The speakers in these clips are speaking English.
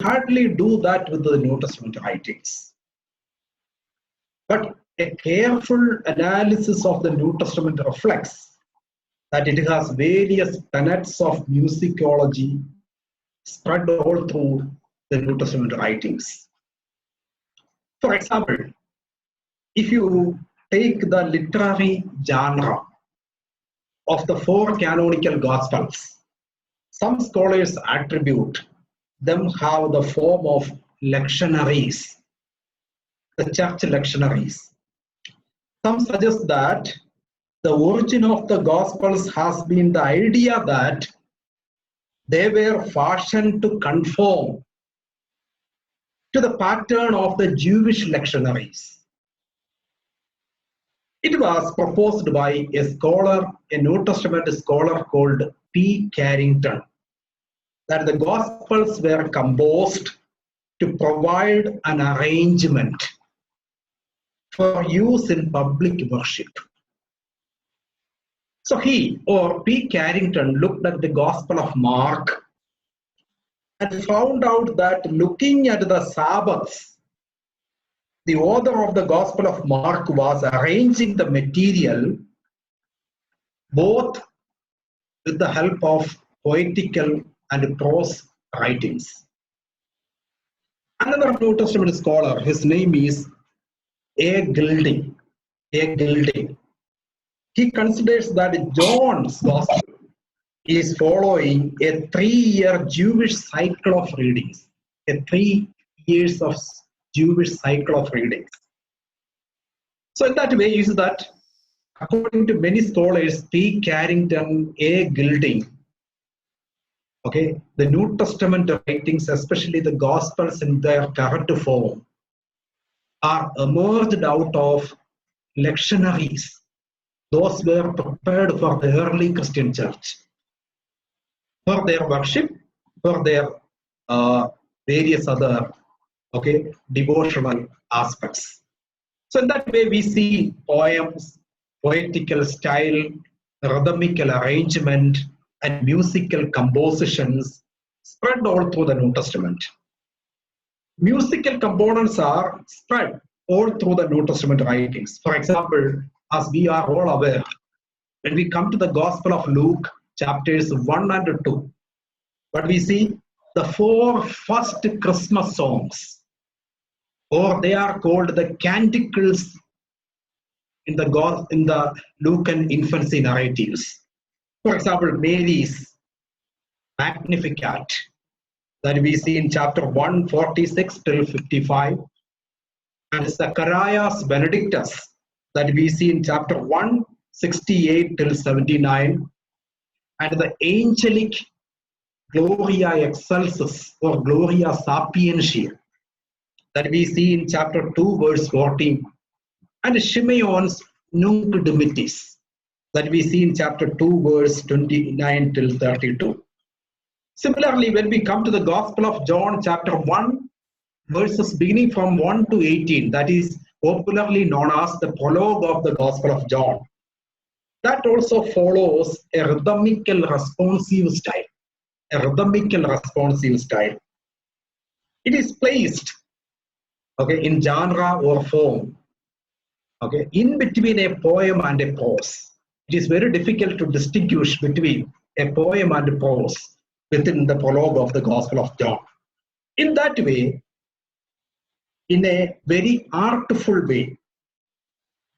hardly do that with the New Testament writings. But a careful analysis of the New Testament reflects that it has various tenets of musicology spread all through the New Testament writings. For example, if you take the literary genre of the four canonical Gospels, some scholars attribute them have the form of lectionaries, the church lectionaries. Some suggest that the origin of the Gospels has been the idea that they were fashioned to conform to the pattern of the Jewish lectionaries. It was proposed by a scholar, a New Testament scholar called P. Carrington, that the Gospels were composed to provide an arrangement for use in public worship. So he, or P. Carrington, looked at the Gospel of Mark and found out that looking at the Sabbaths, the author of the Gospel of Mark was arranging the material both with the help of poetical and prose writings. Another New Testament scholar, his name is A. Gilding. He considers that John's Gospel is following a 3-year Jewish cycle of readings. A 3 years of Jewish cycle of readings. So in that way, is that according to many scholars, P. Carrington, A. Gilding, okay, the New Testament writings, especially the Gospels in their current form, are emerged out of lectionaries. Those were prepared for the early Christian church, for their worship, for their various other devotional aspects. So in that way, we see poems, poetical style, rhythmical arrangement, and musical compositions spread all through the New Testament. Musical components are spread all through the New Testament writings. For example, as we are all aware, when we come to the Gospel of Luke, chapters 1 and 2, but we see the 4 first Christmas songs, or they are called the canticles in the Lucan infancy narratives. For example, Mary's Magnificat, that we see in chapter 146 till 55, and Zacharias Benedictus, that we see in chapter 168 till 79, and the angelic Gloria Excelsis or Gloria Sapientia, that we see in chapter 2 verse 14, and Shimeon's Nunc Dimittis, that we see in chapter 2 verse 29 till 32. Similarly, when we come to the Gospel of John, chapter 1, verses beginning from 1 to 18, that is popularly known as the prologue of the Gospel of John, that also follows a rhythmical responsive style. It is placed in genre or form in between a poem and a prose. It is very difficult to distinguish between a poem and a prose within the prologue of the Gospel of John. In that way, in a very artful way,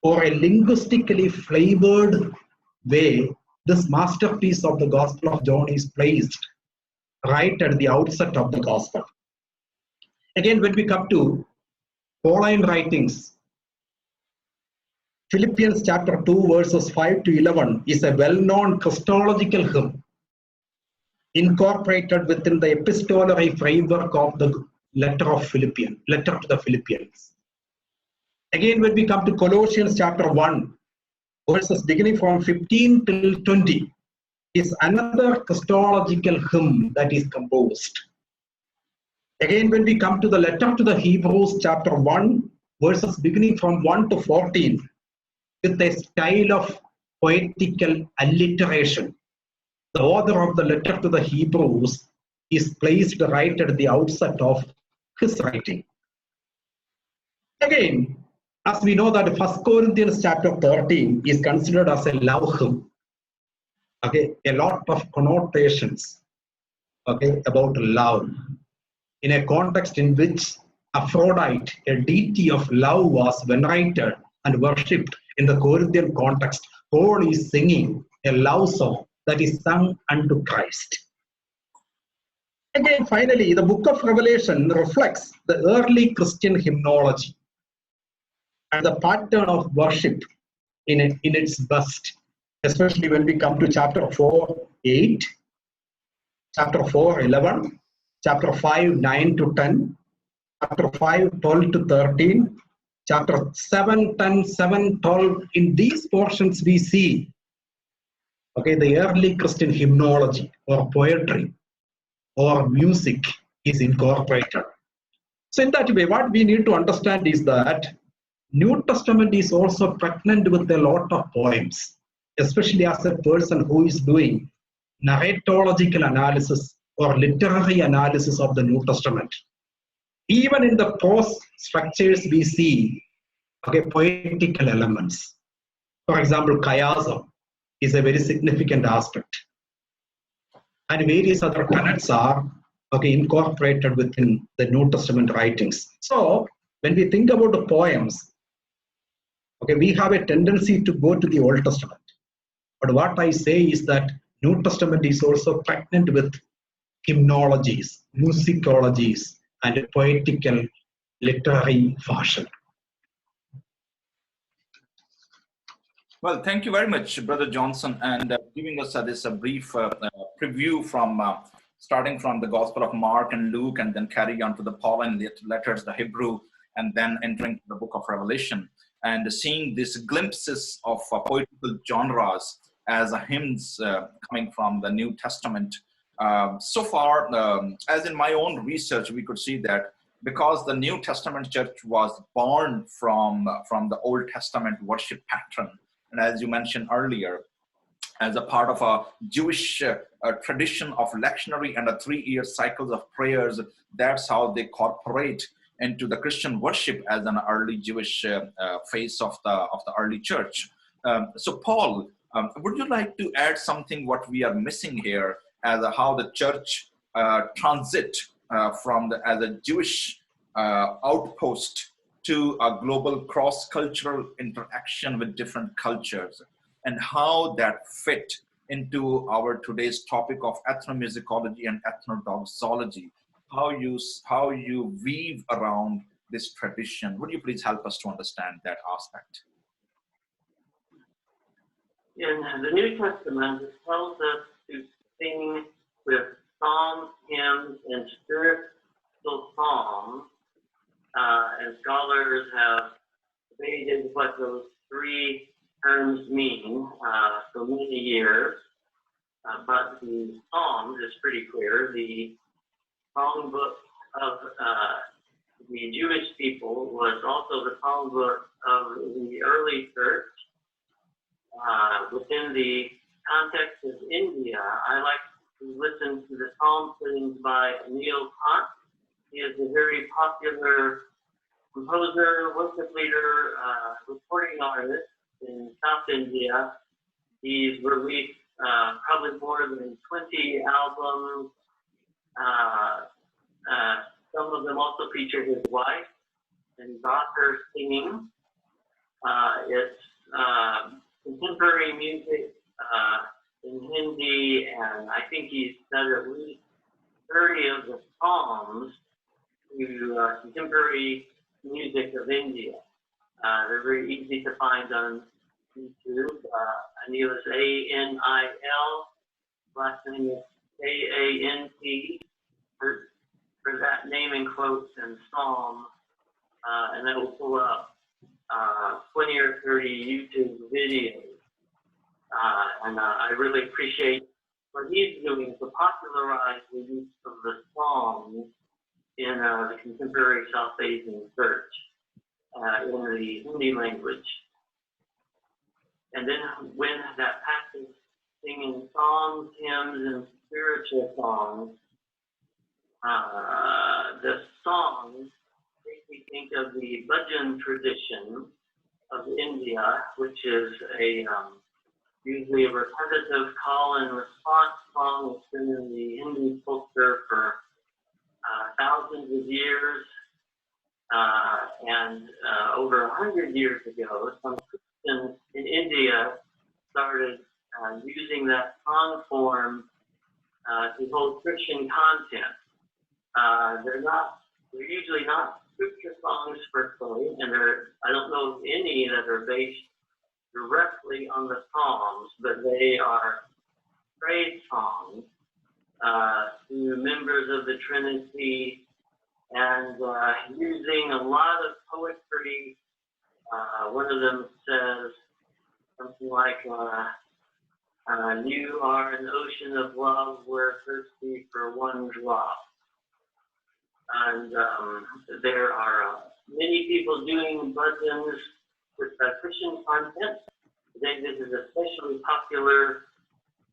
or a linguistically flavored way, this masterpiece of the Gospel of John is placed right at the outset of the Gospel. Again, when we come to Pauline writings, Philippians chapter 2 verses 5 to 11 is a well-known Christological hymn incorporated within the epistolary framework of the letter to the Philippians. Again, when we come to Colossians chapter 1, verses beginning from 15 till 20, is another Christological hymn that is composed. Again, when we come to the letter to the Hebrews chapter 1, verses beginning from 1 to 14, with a style of poetical alliteration, the author of the letter to the Hebrews is placed right at the outset of his writing. Again, as we know that 1 Corinthians chapter 13 is considered as a love hymn. Okay, a lot of connotations, okay, about love in a context in which Aphrodite, a deity of love, was venerated and worshipped in the Corinthian context. Paul is singing a love song that is sung unto Christ. Again, finally, the book of Revelation reflects the early Christian hymnology and the pattern of worship in its best, especially when we come to chapter 4:8, chapter 4:11, chapter 5:9 to 10, chapter 5:12 to 13, chapter 7:10, 7:12. In these portions, we see, okay, the early Christian hymnology or poetry or music is incorporated. So in that way, what we need to understand is that New Testament is also pregnant with a lot of poems, especially as a person who is doing narratological analysis or literary analysis of the New Testament. Even in the prose structures, we see, okay, poetical elements. For example, chiasm is a very significant aspect, and various other tenets are, okay, incorporated within the New Testament writings. So when we think about the poems, okay, we have a tendency to go to the Old Testament. But what I say is that New Testament is also pregnant with hymnologies, musicologies, and poetical literary fashion. Well, thank you very much, Brother Johnson, and giving us this brief preview from starting from the Gospel of Mark and Luke, and then carry on to the Pauline letters, the Hebrew, and then entering the book of Revelation, and seeing these glimpses of poetical genres as hymns coming from the New Testament. So far, as in my own research, we could see that because the New Testament church was born from the Old Testament worship pattern, and as you mentioned earlier, as a part of a Jewish tradition of lectionary and a 3-year cycles of prayers, that's how they incorporate into the Christian worship as an early Jewish phase of the early church. So Paul, would you like to add something what we are missing here as how the church transit from as a Jewish outpost to a global cross-cultural interaction with different cultures, and how that fit into our today's topic of ethnomusicology and ethnodoxology, how you weave around this tradition? Would you please help us to understand that aspect? In the New Testament, it tells us to sing with psalms, hymns, and spiritual songs, and scholars have debated what those three terms mean for many years, but the Psalms is pretty clear. The songbook of the Jewish people was also the songbook of the early church. Within the context of India, I like to listen to the psalm singings by Neil Kant. He is a very popular composer, worship leader, recording artist in South India. He's released probably more than 20 albums. Some of them also feature his wife and daughter singing. It's contemporary music in Hindi, and I think he's done at least 30 of the Psalms to contemporary music of India. They're very easy to find on YouTube. Anil is A-N-I-L, last name is A-A-N-T, for that name in quotes and psalm, and that will pull up 20 or 30 YouTube videos. And I really appreciate what he's doing to popularize the use of the Psalms in the contemporary South Asian church in the Hindi language. And then when that passage singing psalms, hymns, and spiritual songs, the songs make me think of the bhajan tradition of India, which is a usually a repetitive call and response song that's been in the Hindu culture for thousands of years. And over 100 years ago, some Christians in India started using that song form to hold Christian content. They're usually not scripture songs per se, and I don't know of any that are based directly on the Psalms, but they are praise songs to members of the Trinity, and using a lot of poetry. One of them says something like, you are an ocean of love, we're thirsty for one drop. And there are many people doing bhajans with Christian content. Today this is especially popular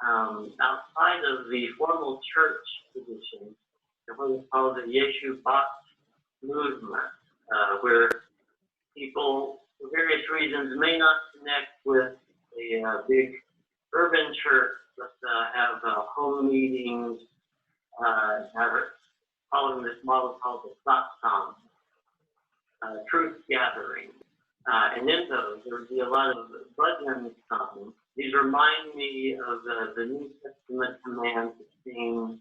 outside of the formal church tradition, what is called the Yeshu Bhat movement, where people, for various reasons, may not connect with a big urban church, but have home meetings, following this model called the satsang, truth gathering. And in those, there would be a lot of bhajan songs. These remind me of the New Testament command to sing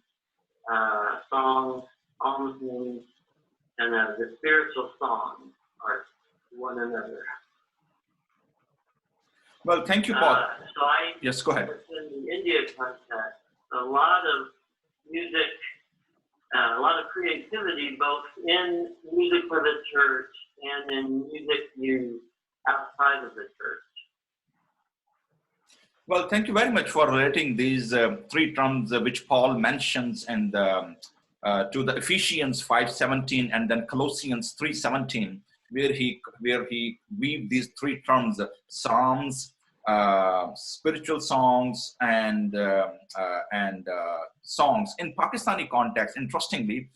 songs, alms hymns, and the spiritual songs are one another. Well, thank you, Paul. Yes, go ahead. In the India context, a lot of music, a lot of creativity, both in music for the church and in music used outside of the church. Well, thank you very much for relating these three terms which Paul mentions and to the Ephesians 5:17 and then Colossians 3:17, where he weaved these three terms: psalms, spiritual songs, and songs. In Pakistani context, interestingly,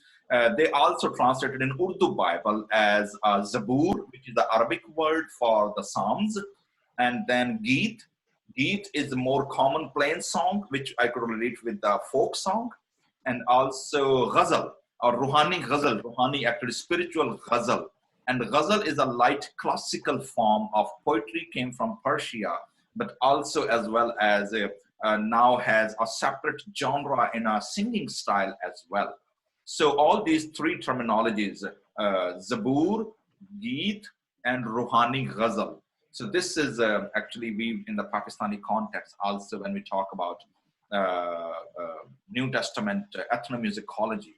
they also translated in Urdu Bible as Zabur, which is the Arabic word for the psalms, and then Geet. Geet is the more common plain song, which I could relate with the folk song, and also Ghazal or Ruhani Ghazal. Ruhani actually spiritual Ghazal, and Ghazal is a light classical form of poetry, came from Persia, but also as well as now has a separate genre in a singing style as well. So all these three terminologies, Zabur, Geet, and Ruhani Ghazal. So this is actually weaved in the Pakistani context also when we talk about New Testament ethnomusicology,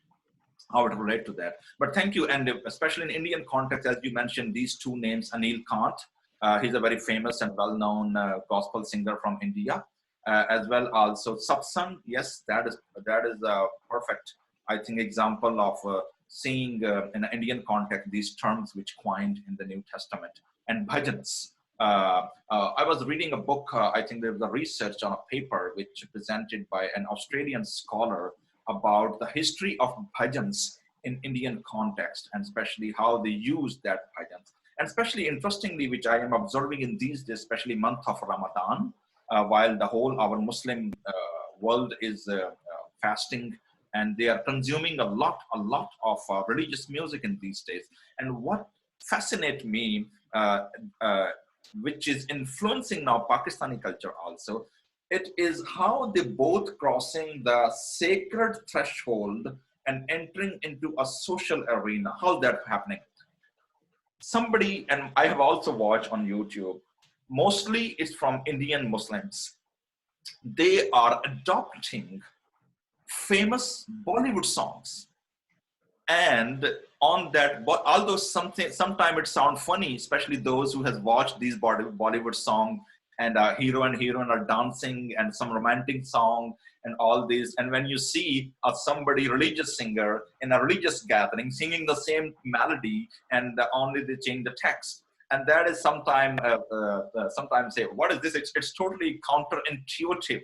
how it relate to that. But thank you, and especially in Indian context, as you mentioned, these two names, Anil Kant, he's a very famous and well-known gospel singer from India, as well also Satsang. Yes, that is a perfect, I think, example of seeing in an Indian context these terms which coined in the New Testament. And bhajans. I was reading a book, I think there was a research on a paper which presented by an Australian scholar about the history of bhajans in Indian context, and especially how they use that bhajans. And especially interestingly, which I am observing in these days, especially month of Ramadan, while the whole our Muslim world is fasting, and they are consuming a lot of religious music in these days. And what fascinates me, which is influencing now Pakistani culture also, it is how they both crossing the sacred threshold and entering into a social arena. How that happening? Somebody, and I have also watched on YouTube, mostly it's from Indian Muslims. They are adopting famous Bollywood songs. And on that, but although sometimes it sounds funny, especially those who has watched these Bollywood songs, and hero and heroine are dancing and some romantic song and all this. And when you see somebody religious singer in a religious gathering singing the same melody, and only they change the text, and that is sometimes say, what is this? It's totally counterintuitive.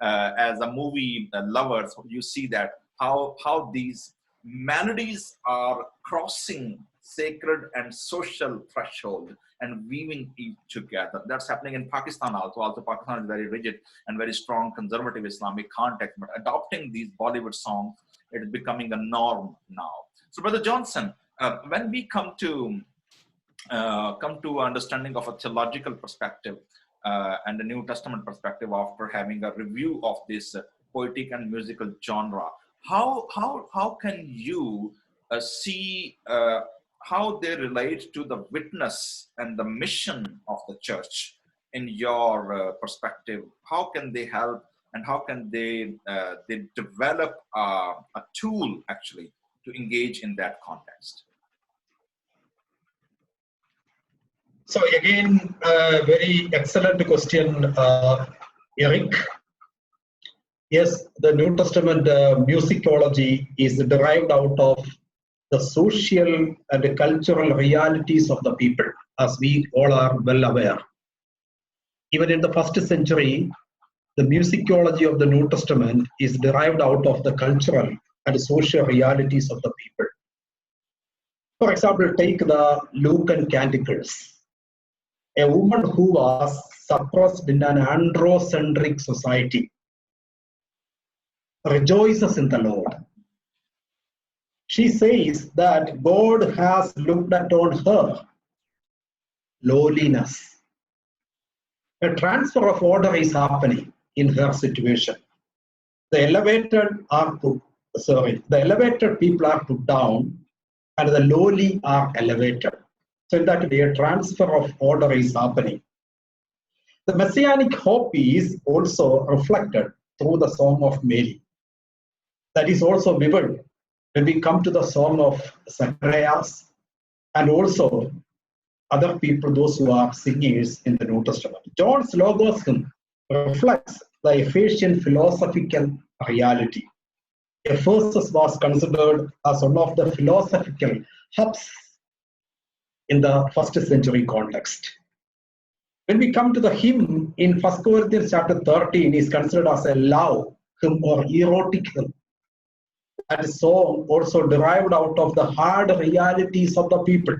As a movie lovers, you see that how these melodies are crossing sacred and social threshold and weaving it together. That's happening in Pakistan also. Also, Pakistan is very rigid and very strong conservative Islamic context, but adopting these Bollywood songs, it is becoming a norm now. So, Brother Johnson, when we come to understanding of a theological perspective and a New Testament perspective after having a review of this poetic and musical genre, how can you see how they relate to the witness and the mission of the church in your perspective? How can they help, and how can they develop a tool actually to engage in that context? So again, very excellent question, Eric. Yes, the New Testament musicology is derived out of the social and cultural realities of the people, as we all are well aware. Even in the first century, the musicology of the New Testament is derived out of the cultural and social realities of the people. For example, take the Lucan Canticles. A woman who was suppressed in an androcentric society rejoices in the Lord. She says that God has looked upon her lowliness. A transfer of order is happening in her situation. The elevated people are put down, and the lowly are elevated. So in that way, a transfer of order is happening. The messianic hope is also reflected through the Song of Mary. That is also vivid when we come to the Song of Zacharias, and also other people, those who are singers in the New Testament. John's Logos hymn reflects the Ephesian philosophical reality. Ephesus was considered as one of the philosophical hubs in the first century context. When we come to the hymn in 1 Corinthians chapter 13, is considered as a love hymn or erotic hymn. That song also derived out of the hard realities of the people.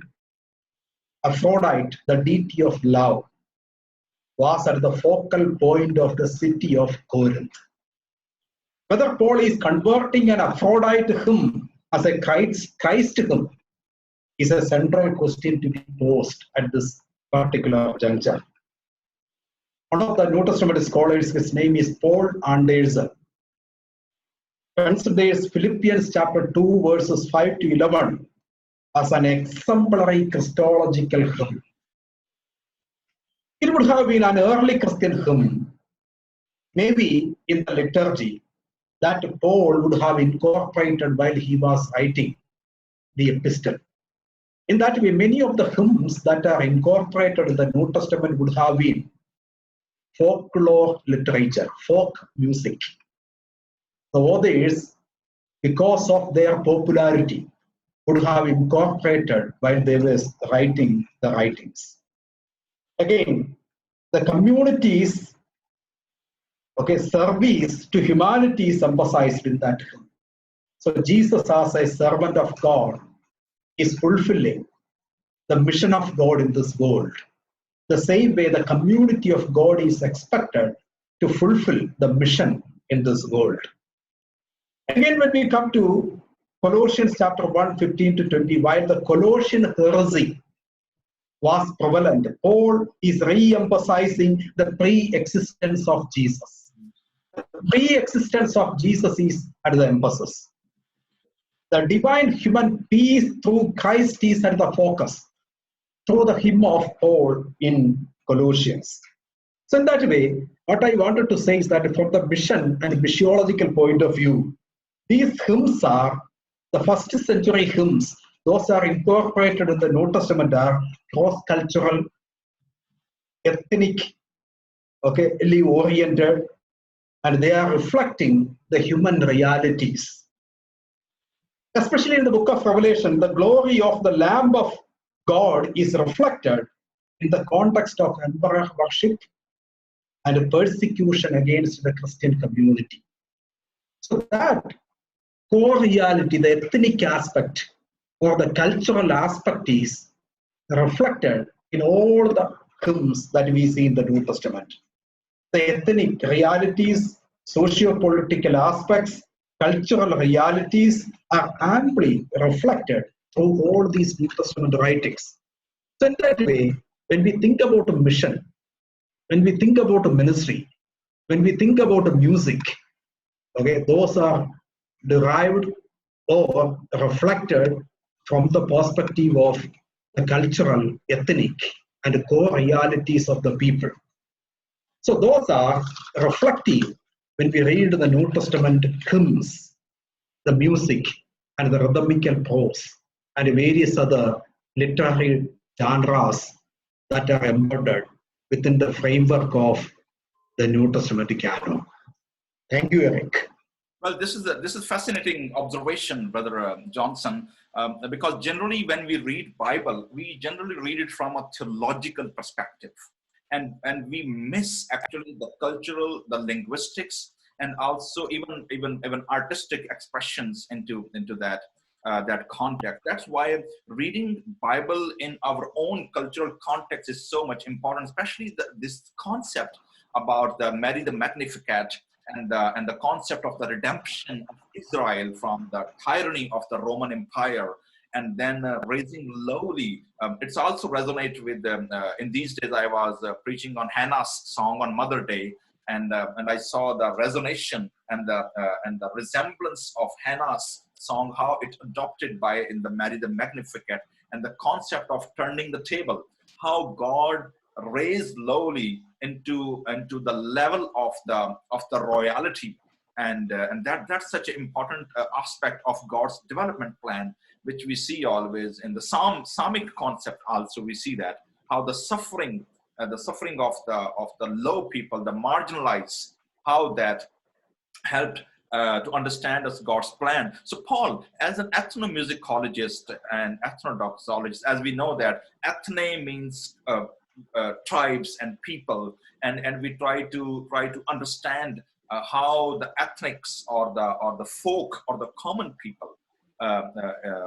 Aphrodite, the deity of love, was at the focal point of the city of Corinth. Whether Paul is converting an Aphrodite hymn as a Christ hymn is a central question to be posed at this particular juncture. One of the New Testament scholars, his name is Paul Anderson, considers Philippians chapter 2 verses 5 to 11 as an exemplary Christological hymn. It would have been an early Christian hymn, maybe in the liturgy, that Paul would have incorporated while he was writing the epistle. In that way, many of the hymns that are incorporated in the New Testament would have been folklore literature, folk music. The authors, because of their popularity, would have incorporated while they were writing the writings. Again, the community's service to humanity is emphasized in that hymn. So Jesus, as a servant of God, is fulfilling the mission of God in this world. The same way the community of God is expected to fulfill the mission in this world. Again, when we come to Colossians chapter 1, 15 to 20, while the Colossian heresy was prevalent, Paul is re-emphasizing the pre-existence of Jesus. The pre-existence of Jesus is at the emphasis. The divine human peace through Christ is at the focus, through the hymn of Paul in Colossians. So in that way, what I wanted to say is that from the mission and missiological point of view, these hymns are the first century hymns. Those are incorporated in the New Testament are cross-cultural, ethnic, oriented, and they are reflecting the human realities. Especially in the book of Revelation, the glory of the Lamb of God is reflected in the context of emperor worship and persecution against the Christian community. So that core reality, the ethnic aspect or the cultural aspect is reflected in all the hymns that we see in the New Testament. The ethnic realities, socio-political aspects, cultural realities are amply reflected through all these New Testament writings. So in that way, when we think about a mission, when we think about a ministry, when we think about a music, okay, those are derived or reflected from the perspective of the cultural, ethnic, and core realities of the people. So those are reflective when we read the New Testament hymns, the music, and the rhythmical prose, and various other literary genres that are embedded within the framework of the New Testament canon. Thank you, Eric. Well, this is fascinating observation, Brother Johnson, because generally when we read Bible, we generally read it from a theological perspective, and we miss actually the cultural, the linguistics, and also even artistic expressions into that that context. That's why reading Bible in our own cultural context is so much important, especially this concept about the Mary the Magnificat and the concept of the redemption of Israel from the tyranny of the Roman Empire, and then raising lowly. It's also resonates with in these days. I was preaching on Hannah's song on Mother Day, and I saw the resonation and the resemblance of Hannah's song, how it adopted by in the Mary the Magnificat, and the concept of turning the table, how God raised lowly into the level of the royalty, and that's such an important aspect of God's development plan, which we see always in the Psalmic concept. Also, we see that how the suffering of the low people, the marginalized, how that helped to understand us God's plan. So Paul, as an ethnomusicologist and ethnodoxologist, as we know that ethne means tribes and people, and we try to understand how the ethnics or the folk or the common people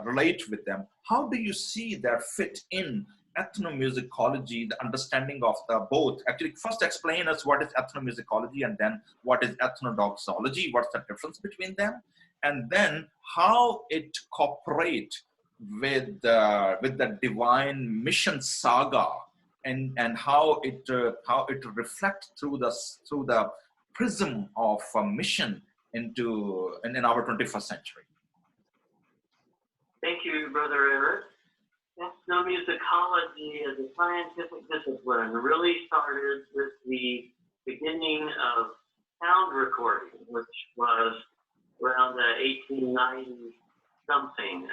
relate with them. How do you see that fit in ethnomusicology, the understanding of the both? Actually, first explain us what is ethnomusicology, and then what is ethnodoxology, what's the difference between them, and then how it cooperate with the divine mission saga, and how it reflects through the prism of mission in our 21st century. Thank you, Brother Eric. Ethnomusicology as a scientific discipline really started with the beginning of sound recording, which was around 1890 something.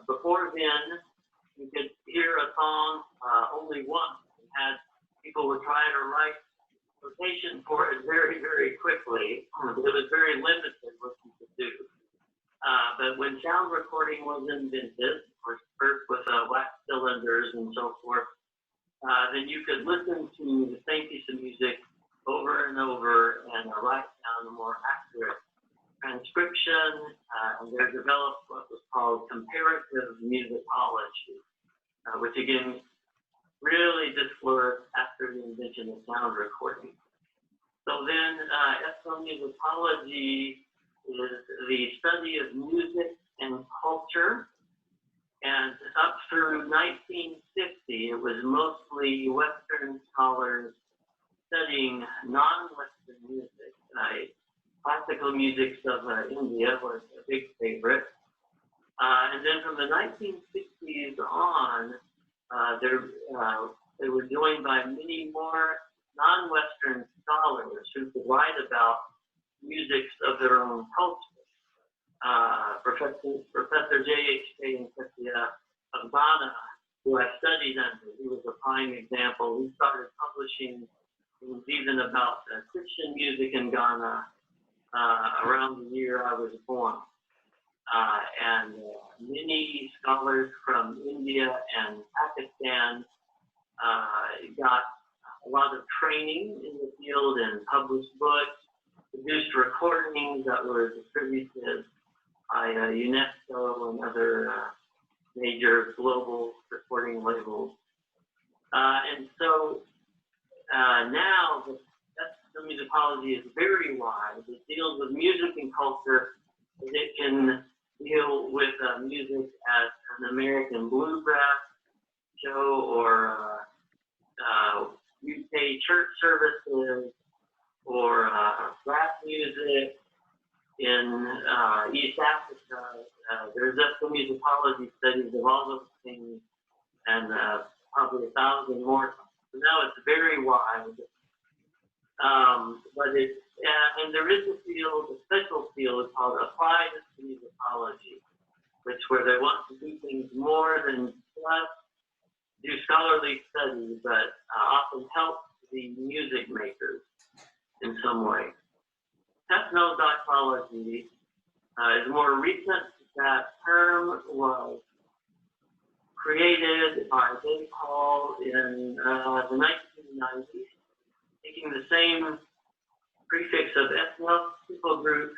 Before then, you could hear a song only once. People would try to write notation for it very, very quickly. It was very limited what you could do. But when sound recording was invented, first with wax cylinders and so forth, then you could listen to the same piece of music over and over and write down a more accurate transcription. And they developed what was called comparative musicology, which again really just flourished after the invention of sound recording. So then ethnomusicology is the study of music and culture. And up through 1950, it was mostly Western scholars studying non-Western music. Classical music of India was a big favorite. And then from the 1960s on, they were joined by many more non-Western scholars who could write about musics of their own culture. Professor J.H.K. of Ghana, who I studied under, he was a prime example. He started publishing even about Christian music in Ghana around the year I was born. And many scholars from India and Pakistan got a lot of training in the field and published books, produced recordings that were distributed by UNESCO and other major global recording labels. And so now the ethnomusicology is very wide. It deals with music and culture. It can deal with music as an American bluegrass show or UK church services or rap music in East Africa. There's ethnomusicology studies of all those things and probably 1,000 more. So now it's very wide. But it's, and there is a field, a special field called applied ethnomusicology, which where they want to do things more than just do scholarly studies, but often help the music makers in some way. Ethnomusicology is more recent. That term was created by David Hall in the 1990s, taking the same prefix of ethnos, people group,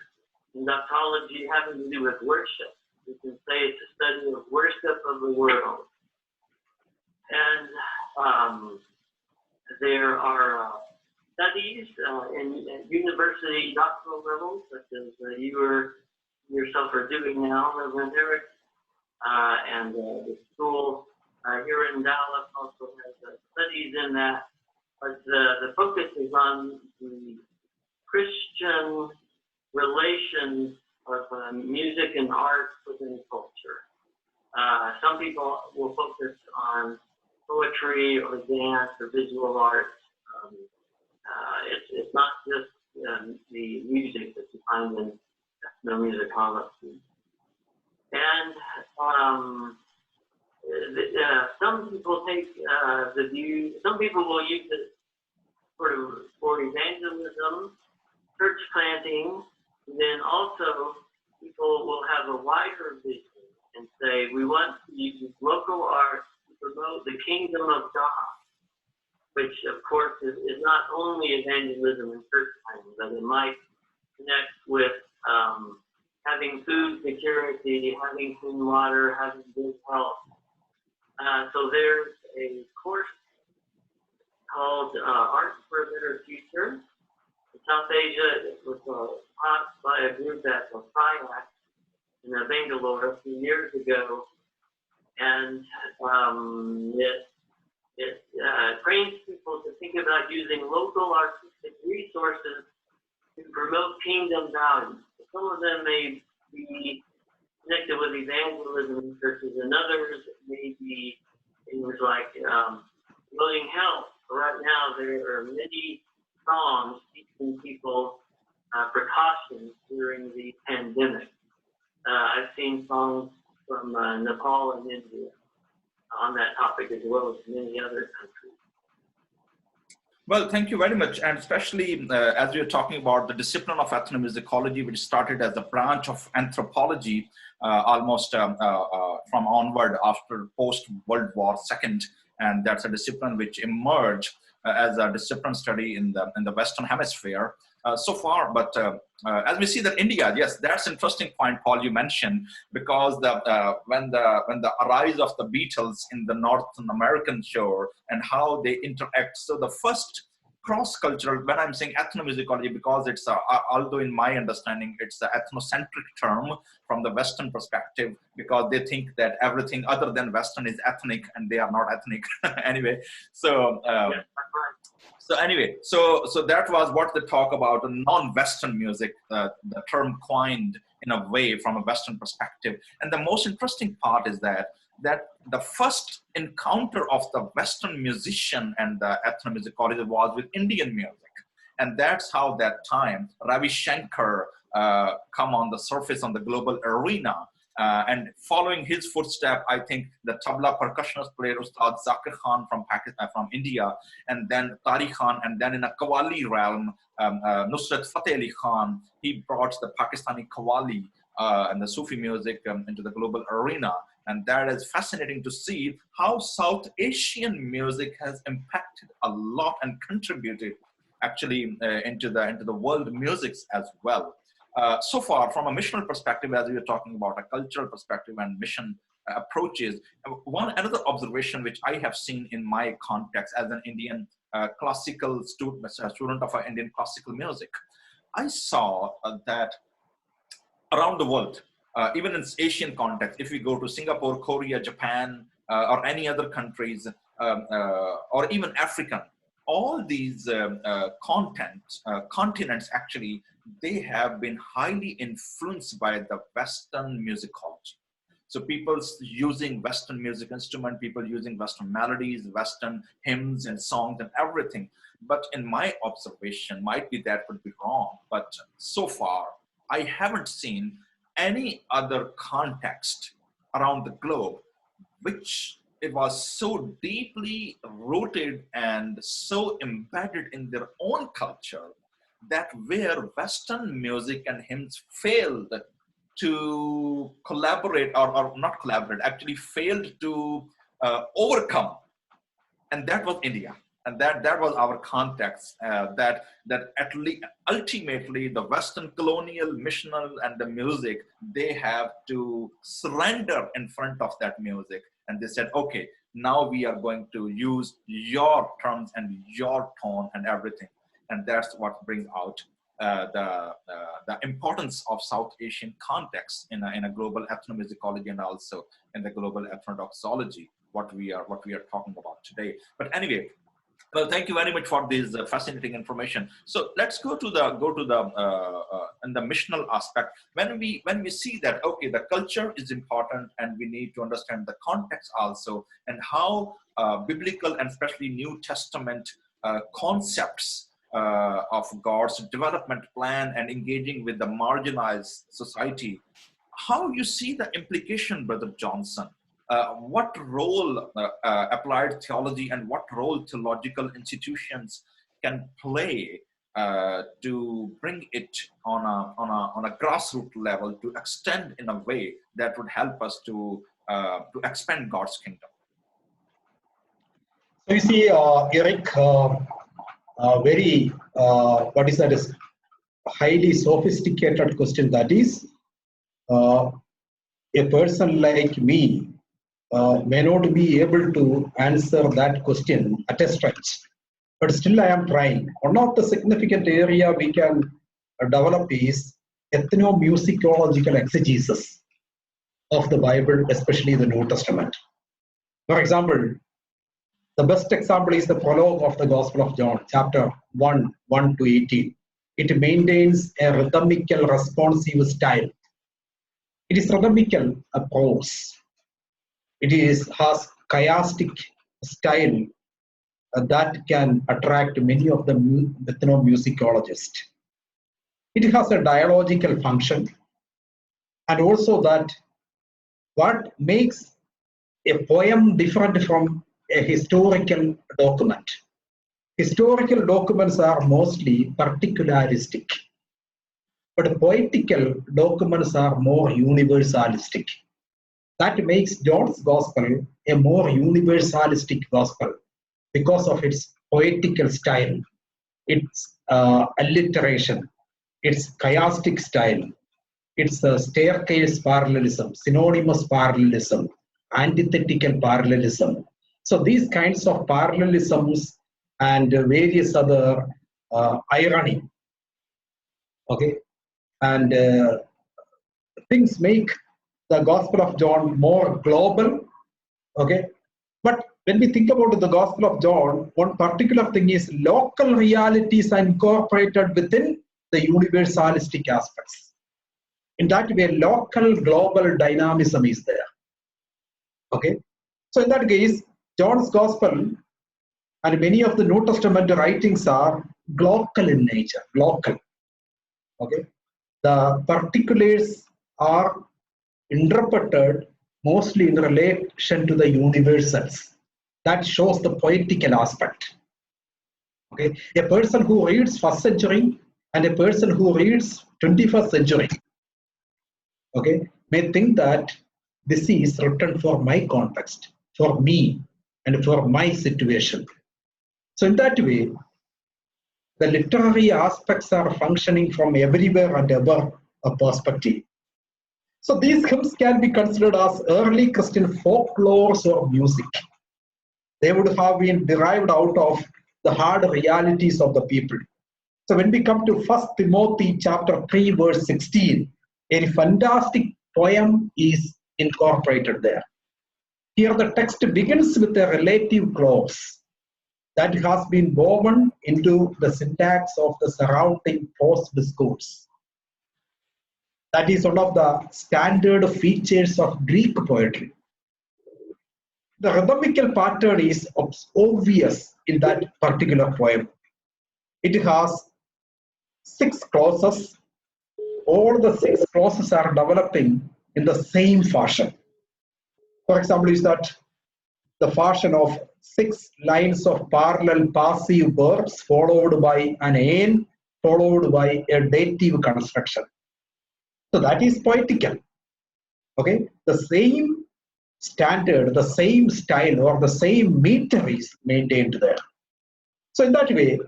and doxology having to do with worship. You can say it's a study of worship of the world. And there are studies in university doctoral levels, such as you yourself are doing now, Reverend Eric, and the school here in Dallas also has studies in that. But the focus is on the Christian relations of music and art within culture. Some people will focus on poetry or dance or visual arts. It's not just the music that you find in ethnomusicology. And some people take the view, some people will use it for evangelism, church planting, and then also people will have a wider vision and say, we want to use local art to promote the kingdom of God, which of course is not only evangelism and church planting, but it might connect with having food security, having clean water, having good health. So there's a course called Art for a Better Future. In South Asia, it was taught by a group at SciAC in Bangalore a few years ago. And it trains people to think about using local artistic resources to promote kingdom values. Some of them may be connected with evangelism in churches, and others may be things like promoting health. Right now, there are many songs teaching people precautions during the pandemic. I've seen songs from Nepal and India on that topic, as well as many other countries. Well, thank you very much. And especially as we are talking about the discipline of ethnomusicology, which started as a branch of anthropology almost from onward after post-World War II. And that's a discipline which emerged as a discipline study in the Western Hemisphere so far. But as we see that India, yes, that's an interesting point, Paul, you mentioned, because when the rise of the Beatles in the North American shore and how they interact. So the first cross-cultural, when I'm saying ethnomusicology, because it's, although in my understanding, it's an ethnocentric term from the Western perspective, because they think that everything other than Western is ethnic, and they are not ethnic anyway. So, so anyway, so that was what they talk about, non-Western music, the term coined in a way from a Western perspective. And the most interesting part is that the first encounter of the Western musician and the ethnomusicology was with Indian music. And that's how that time Ravi Shankar come on the surface on the global arena. And following his footstep, I think the tabla percussionist player Ustad Zakir Khan from Pakistan, from India, and then Tariq Khan, and then in a Qawwali realm, Nusrat Fateh Ali Khan, he brought the Pakistani Qawwali and the Sufi music into the global arena. And that is fascinating to see how South Asian music has impacted a lot and contributed actually into the world musics as well. So far, from a missional perspective, as we were talking about a cultural perspective and mission approaches, another observation which I have seen in my context as an Indian classical student of Indian classical music, I saw that around the world, even in Asian context, if we go to Singapore, Korea, Japan, or any other countries, or even African, all these continents actually, they have been highly influenced by the Western musicology. So people using Western music instrument, people using Western melodies, Western hymns and songs and everything. But in my observation, might be that would be wrong, but so far, I haven't seen any other context around the globe which it was so deeply rooted and so embedded in their own culture that where Western music and hymns failed to collaborate or not collaborate, actually failed to overcome. And that was India. And that was our context, that at least ultimately the Western colonial, missional, and the music, they have to surrender in front of that music. And they said, okay, now we are going to use your terms and your tone and everything. And that's what brings out the importance of South Asian context in a global ethnomusicology and also in the global ethnodoxology, what we are talking about today. But anyway, well, thank you very much for this fascinating information. So let's go to the in the missional aspect. When we see that, okay, the culture is important and we need to understand the context also, and how biblical and especially New Testament concepts of God's development plan and engaging with the marginalized society, how you see the implication, Brother Johnson? What role applied theology and what role theological institutions can play to bring it on a grassroots level, to extend in a way that would help us to expand God's kingdom? So you see, Eric, very what is that? Is highly sophisticated question. That is, a person like me may not be able to answer that question at a stretch, but still I am trying. One of the significant area we can develop is ethnomusicological exegesis of the Bible, especially the New Testament. For example, the best example is the prologue of the Gospel of John, chapter 1, 1 to 18. It maintains a rhythmical, responsive style. It is rhythmical prose. It has chiastic style that can attract many of the ethnomusicologists. It has a dialogical function, and also that what makes a poem different from a historical document. Historical documents are mostly particularistic, but poetical documents are more universalistic. That makes John's Gospel a more universalistic Gospel because of its poetical style, its alliteration, its chiastic style, its staircase parallelism, synonymous parallelism, antithetical parallelism. So these kinds of parallelisms and various other irony, okay, and things make the Gospel of John more global, okay. But when we think about the Gospel of John, one particular thing is local realities are incorporated within the universalistic aspects. In that way, local global dynamism is there, okay. So in that case, John's Gospel and many of the New Testament writings are local in nature, local, okay. The particulars are interpreted mostly in relation to the universals. That shows the poetical aspect. Okay, a person who reads first century and a person who reads 21st century, okay, may think that this is written for my context, for me, and for my situation. So in that way, the literary aspects are functioning from everywhere and ever perspective. So these hymns can be considered as early Christian folklores or music. They would have been derived out of the hard realities of the people. So when we come to 1 Timothy chapter 3 verse 16, a fantastic poem is incorporated there. Here the text begins with a relative clause that has been woven into the syntax of the surrounding prose discourse. That is one of the standard features of Greek poetry. The rhythmical pattern is obvious in that particular poem. It has 6 clauses. All the 6 clauses are developing in the same fashion. For example, is that the fashion of 6 lines of parallel passive verbs followed by an ain, followed by a dative construction. So that is poetical. Okay, the same standard, the same style, or the same meter is maintained there. So in that way,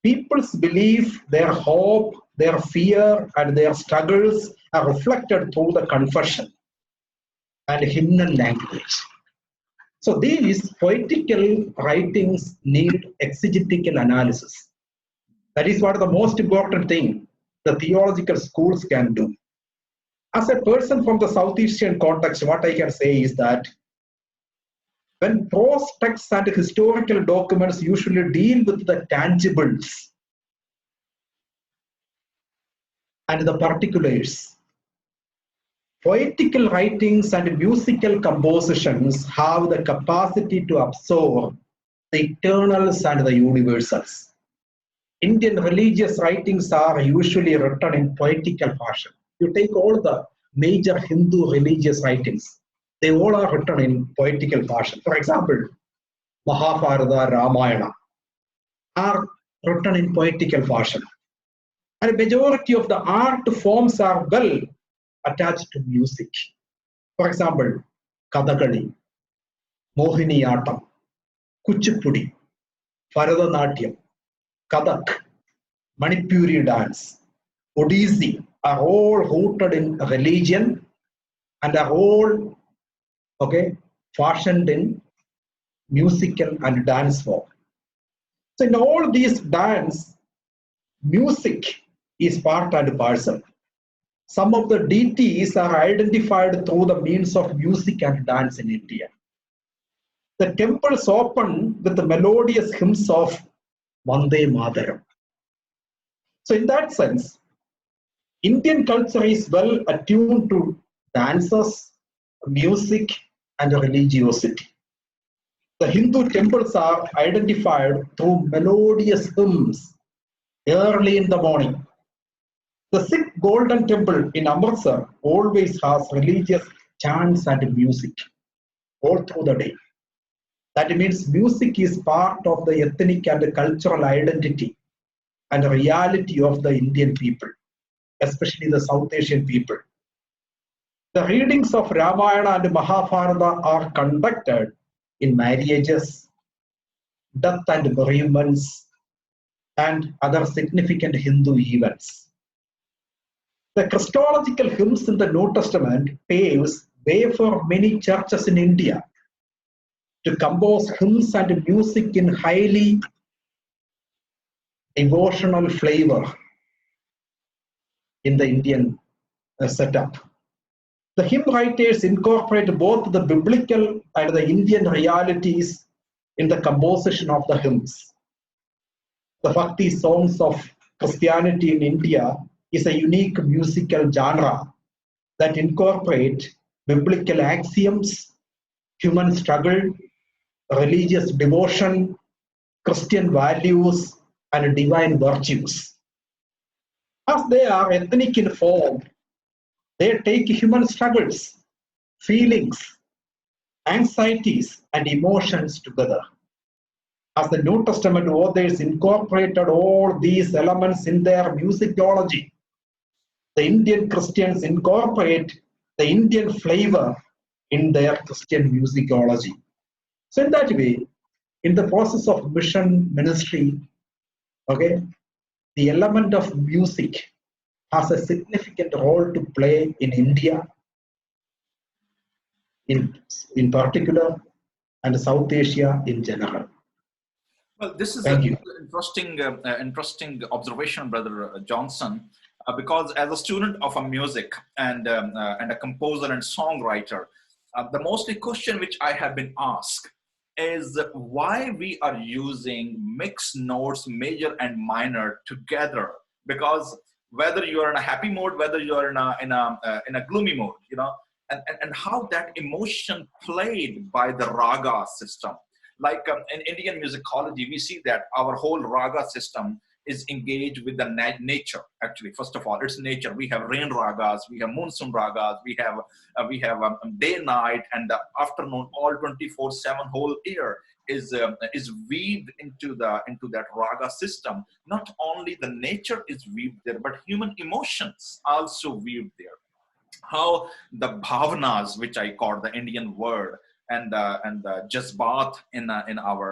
people's belief, their hope, their fear, and their struggles are reflected through the confession and hymnal language. So these poetical writings need exegetical analysis. That is what the most important thing the theological schools can do. As a person from the Southeastern context, what I can say is that when prose texts and historical documents usually deal with the tangibles and the particulars, poetical writings and musical compositions have the capacity to absorb the eternals and the universals. Indian religious writings are usually written in poetical fashion. You take all the major Hindu religious writings, they all are written in poetical fashion. For example, Mahabharata, Ramayana are written in poetical fashion. And a majority of the art forms are well attached to music. For example, Kathakali, Mohiniyattam, Kuchipudi, Bharatanatyam, Kathak, Manipuri dance, Odissi are all rooted in religion and are all fashioned in musical and dance form. So in all these dance, music is part and parcel. Some of the deities are identified through the means of music and dance in India. The temples open with the melodious hymns of Vande Mataram. So in that sense, Indian culture is well attuned to dances, music, and religiosity. The Hindu temples are identified through melodious hymns early in the morning. The Sikh Golden Temple in Amritsar always has religious chants and music all through the day. That means music is part of the ethnic and cultural identity and reality of the Indian people, especially the South Asian people. The readings of Ramayana and Mahabharata are conducted in marriages, death and bereavements, and other significant Hindu events. The Christological hymns in the New Testament paves way for many churches in India to compose hymns and music in highly devotional flavor in the Indian setup. The hymn writers incorporate both the biblical and the Indian realities in the composition of the hymns. The Bhakti songs of Christianity in India is a unique musical genre that incorporate biblical axioms, human struggle, religious devotion, Christian values, and divine virtues. As they are ethnic in form, they take human struggles, feelings, anxieties, and emotions together. As the New Testament authors incorporated all these elements in their musicology, the Indian Christians incorporate the Indian flavor in their Christian musicology. So in that way, in the process of mission ministry, the element of music has a significant role to play in India, in particular, and South Asia in general. Well, this is Thank an you. interesting observation, Brother Johnson, because as a student of a music and a composer and songwriter, the mostly question which I have been asked is why we are using mixed notes, major and minor, together. Because whether you are in a happy mode, whether you are in a gloomy mode, and how that emotion played by the raga system. Like in Indian musicology, we see that our whole raga system is engaged with the nature. Actually, first of all, it's nature. We have rain ragas, we have monsoon ragas, we have day, night, and the afternoon, all 24/7, whole year is weaved into that raga system. Not only the nature is weaved there, but human emotions also weaved there. How the bhavanas, which I call the Indian word, and the jazbat in our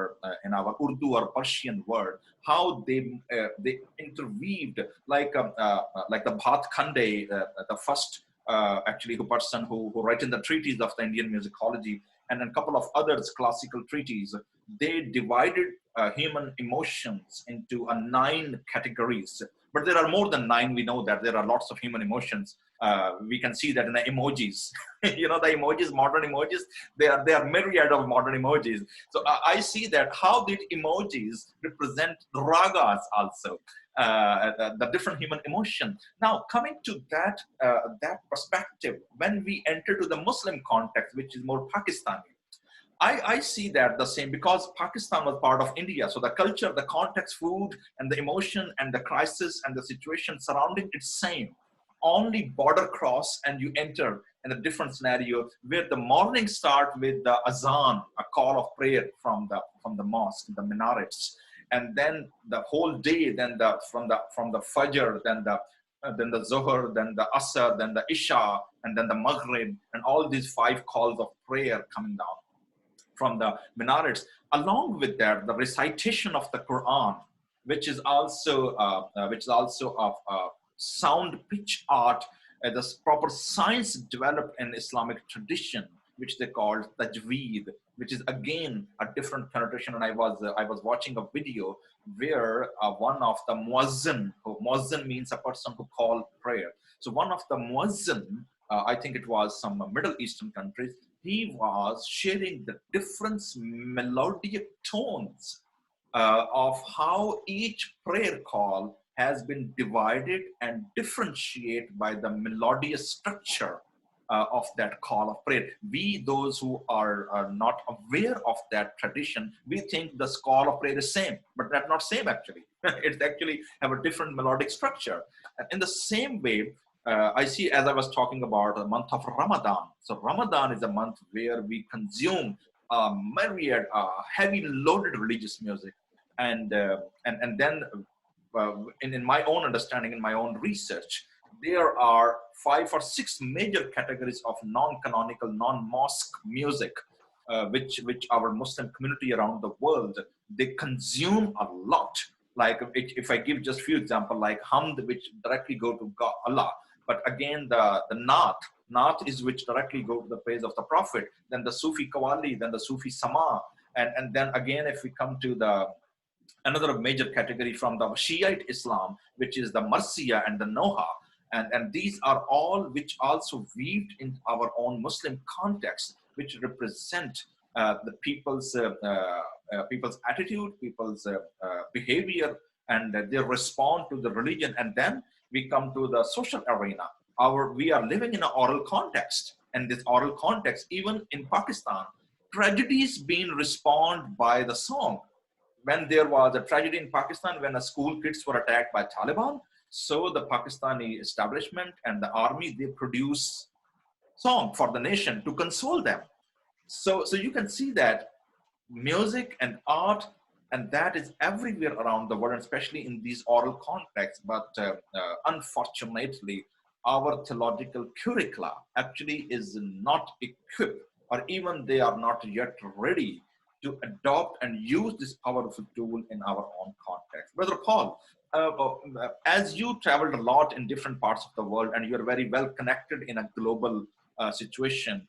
Urdu or Persian word, how they interweaved like the Bhat Khande, the first actually who person who write in the treatise of the Indian musicology, and a couple of others classical treatises. They divided human emotions into 9 categories. But there are more than 9. We know that there are lots of human emotions. We can see that in the emojis. The emojis, modern emojis, they are myriad of modern emojis. So I see that how did emojis represent ragas also, the different human emotion. Now coming to that perspective, when we enter to the Muslim context, which is more Pakistani, I see that the same, because Pakistan was part of India. So the culture, the context, food, and the emotion, and the crisis, and the situation surrounding it's same. Only border cross, and you enter in a different scenario where the morning start with the azan, a call of prayer from the mosque, the minarets, and then the whole day, then from the fajr, then the Zohar, then the Asr, then the Isha, and then the Maghrib, and all these 5 calls of prayer coming down from the minarets. Along with that, the recitation of the Quran, which is also of sound pitch art, the proper science developed in Islamic tradition, which they called tajweed, which is again a different connotation. And I was watching a video where one of the muazzin means a person who called prayer. So one of the muazzin, I think it was some Middle Eastern countries, he was sharing the different melodic tones of how each prayer call has been divided and differentiated by the melodious structure of that call of prayer. We, those who are not aware of that tradition, we think the call of prayer is same, but that's not same actually. It actually have a different melodic structure. And in the same way, I see, as I was talking about the month of Ramadan. So Ramadan is a month where we consume myriad heavy loaded religious music, and then in my own understanding, in my own research, there are 5 or 6 major categories of non-canonical, non-mosque music, which our Muslim community around the world, they consume a lot. Like if I give just few examples, like Hamd, which directly go to God, Allah. But again, the Naat is which directly go to the praise of the Prophet. Then the Sufi Qawwali, then the Sufi Sama, and then again, if we come to another major category from the Shiite Islam, which is the Marsiya and the Noha, and these are all which also weaved in our own Muslim context, which represent the people's attitude, people's behavior, and their response to the religion. And then we come to the social arena. We are living in an oral context, and this oral context, even in Pakistan, tragedies being responded by the song. When there was a tragedy in Pakistan, when school kids were attacked by Taliban, so the Pakistani establishment and the army, they produce song for the nation to console them. So you can see that music and art, and that is everywhere around the world, especially in these oral contexts. But unfortunately, our theological curricula actually is not equipped, or even they are not yet ready to adopt and use this powerful tool in our own context. Brother Paul, as you traveled a lot in different parts of the world and you're very well connected in a global situation,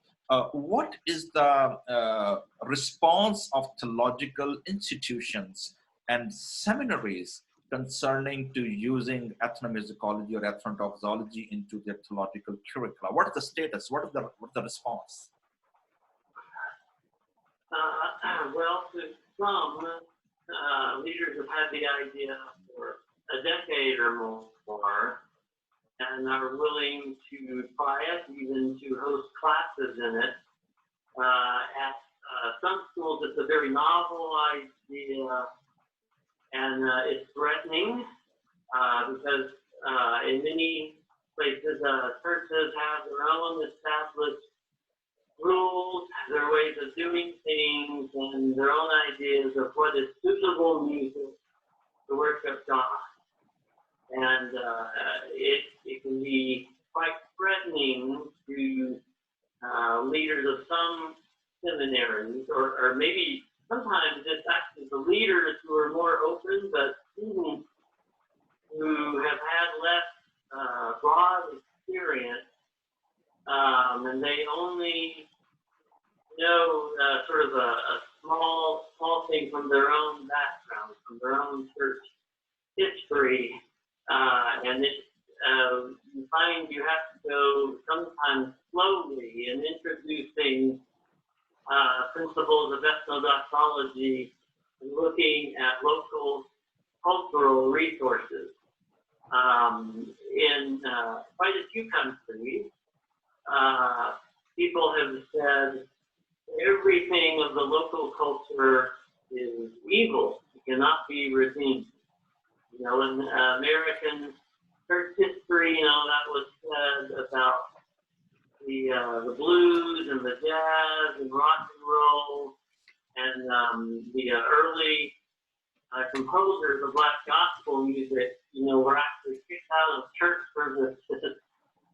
what is the response of theological institutions and seminaries concerning to using ethnomusicology or ethnodoxology into their theological curricula? What is the status? What's the response? Well, to some leaders have had the idea for a decade or more and are willing to try it, even to host classes in it. At some schools, it's a very novel idea, and it's threatening because in many places, churches have their own established rules, their ways of doing things, and their own ideas of what is suitable music to worship God. And it can be quite threatening to leaders of some seminaries, or maybe sometimes it's actually the leaders who are more open, but students who have had less broad experience, and they only know sort of a small thing from their own background, from their own church history, and you find you have to go sometimes slowly in introducing principles of ethnodoxology and looking at local cultural resources. In quite a few countries, people have said everything of the local culture is evil. It cannot be redeemed. You know, in American church history, you know, that was said about the blues and the jazz and rock and roll, and the early composers of black gospel music, you know, were actually kicked out of church services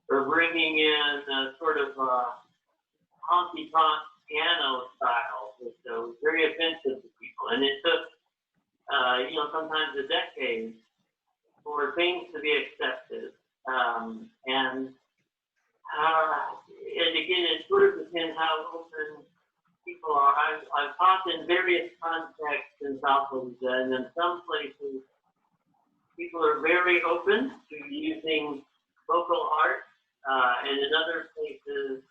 for bringing in sort of honky-tonk piano style, which was very offensive to people. And it took, you know, sometimes a decade for things to be accepted. And again, it sort of depends how open people are. I've taught in various contexts in South Asia, and in some places, people are very open to using local art, and in other places,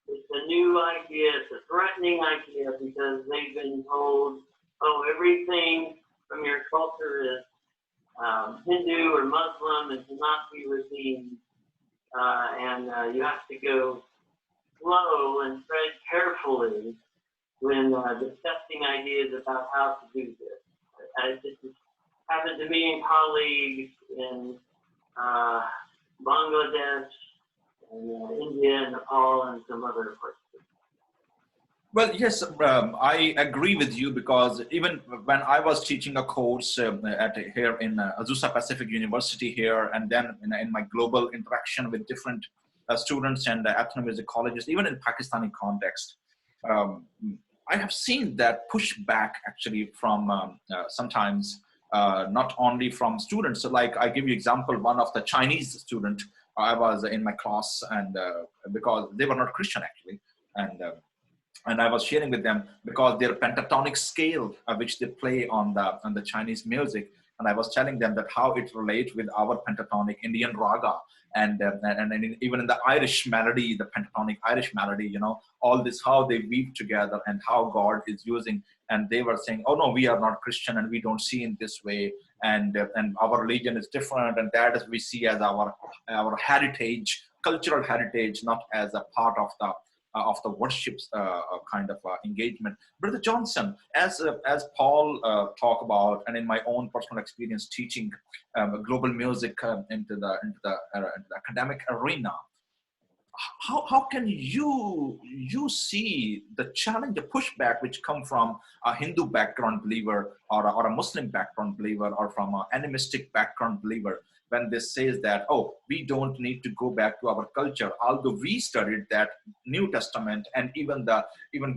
it's a new idea, it's a threatening idea, because they've been told, oh, everything from your culture is Hindu or Muslim and cannot be redeemed, and you have to go slow and tread carefully when discussing ideas about how to do this. This has happened to me and colleagues in Bangladesh, and India, Nepal, and some other places. Well, yes, I agree with you, because even when I was teaching a course here in Azusa Pacific University here, and then in my global interaction with different students and ethnomusicologists, even in Pakistani context, I have seen that pushback actually from sometimes not only from students. So like I give you example, one of the Chinese student, I was in my class, and because they were not Christian actually, and I was sharing with them because their pentatonic scale which they play on the Chinese music, and I was telling them that how it relates with our pentatonic Indian raga, and even in the Irish melody, the pentatonic Irish melody, you know, all this, how they weave together and how God is using. And they were saying, oh no, we are not Christian and we don't see in this way, and our religion is different, and that is we see as our heritage, cultural heritage, not as a part of the worship kind of engagement. Brother Johnson, as Paul talked about, and in my own personal experience teaching global music into the academic arena, how can you see the challenge, the pushback which come from a Hindu background believer or a Muslim background believer or from an animistic background believer, when this says that, oh, we don't need to go back to our culture, although we studied that New Testament, and even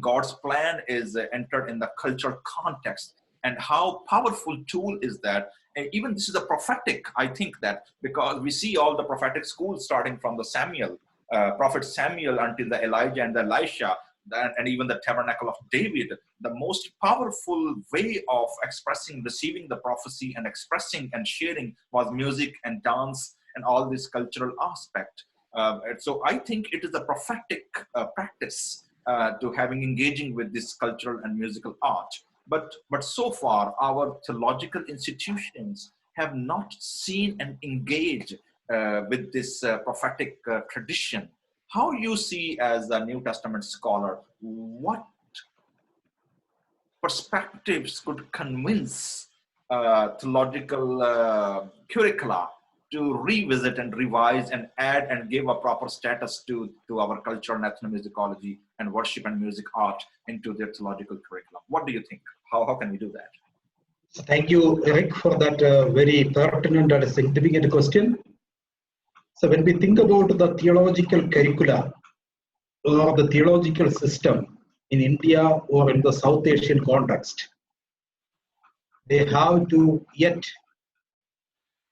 God's plan is entered in the cultural context, and how powerful tool is that, even this is a prophetic, I think that, because we see all the prophetic schools starting from the Samuel, prophet Samuel until the Elijah and the Elisha, and even the tabernacle of David. The most powerful way of expressing, receiving the prophecy and expressing and sharing was music and dance and all this cultural aspect. And so I think it is a prophetic practice to engaging with this cultural and musical art. But so far, our theological institutions have not seen and engaged with this prophetic tradition. How you see, as a New Testament scholar, what perspectives could convince theological curricula to revisit and revise and add and give a proper status to our culture and ethnomusicology and worship and music art into their theological curriculum? What do you think? How can we do that? Thank you, Eric, for that very pertinent and significant question. So when we think about the theological curricula or the theological system in India or in the South Asian context, they have to yet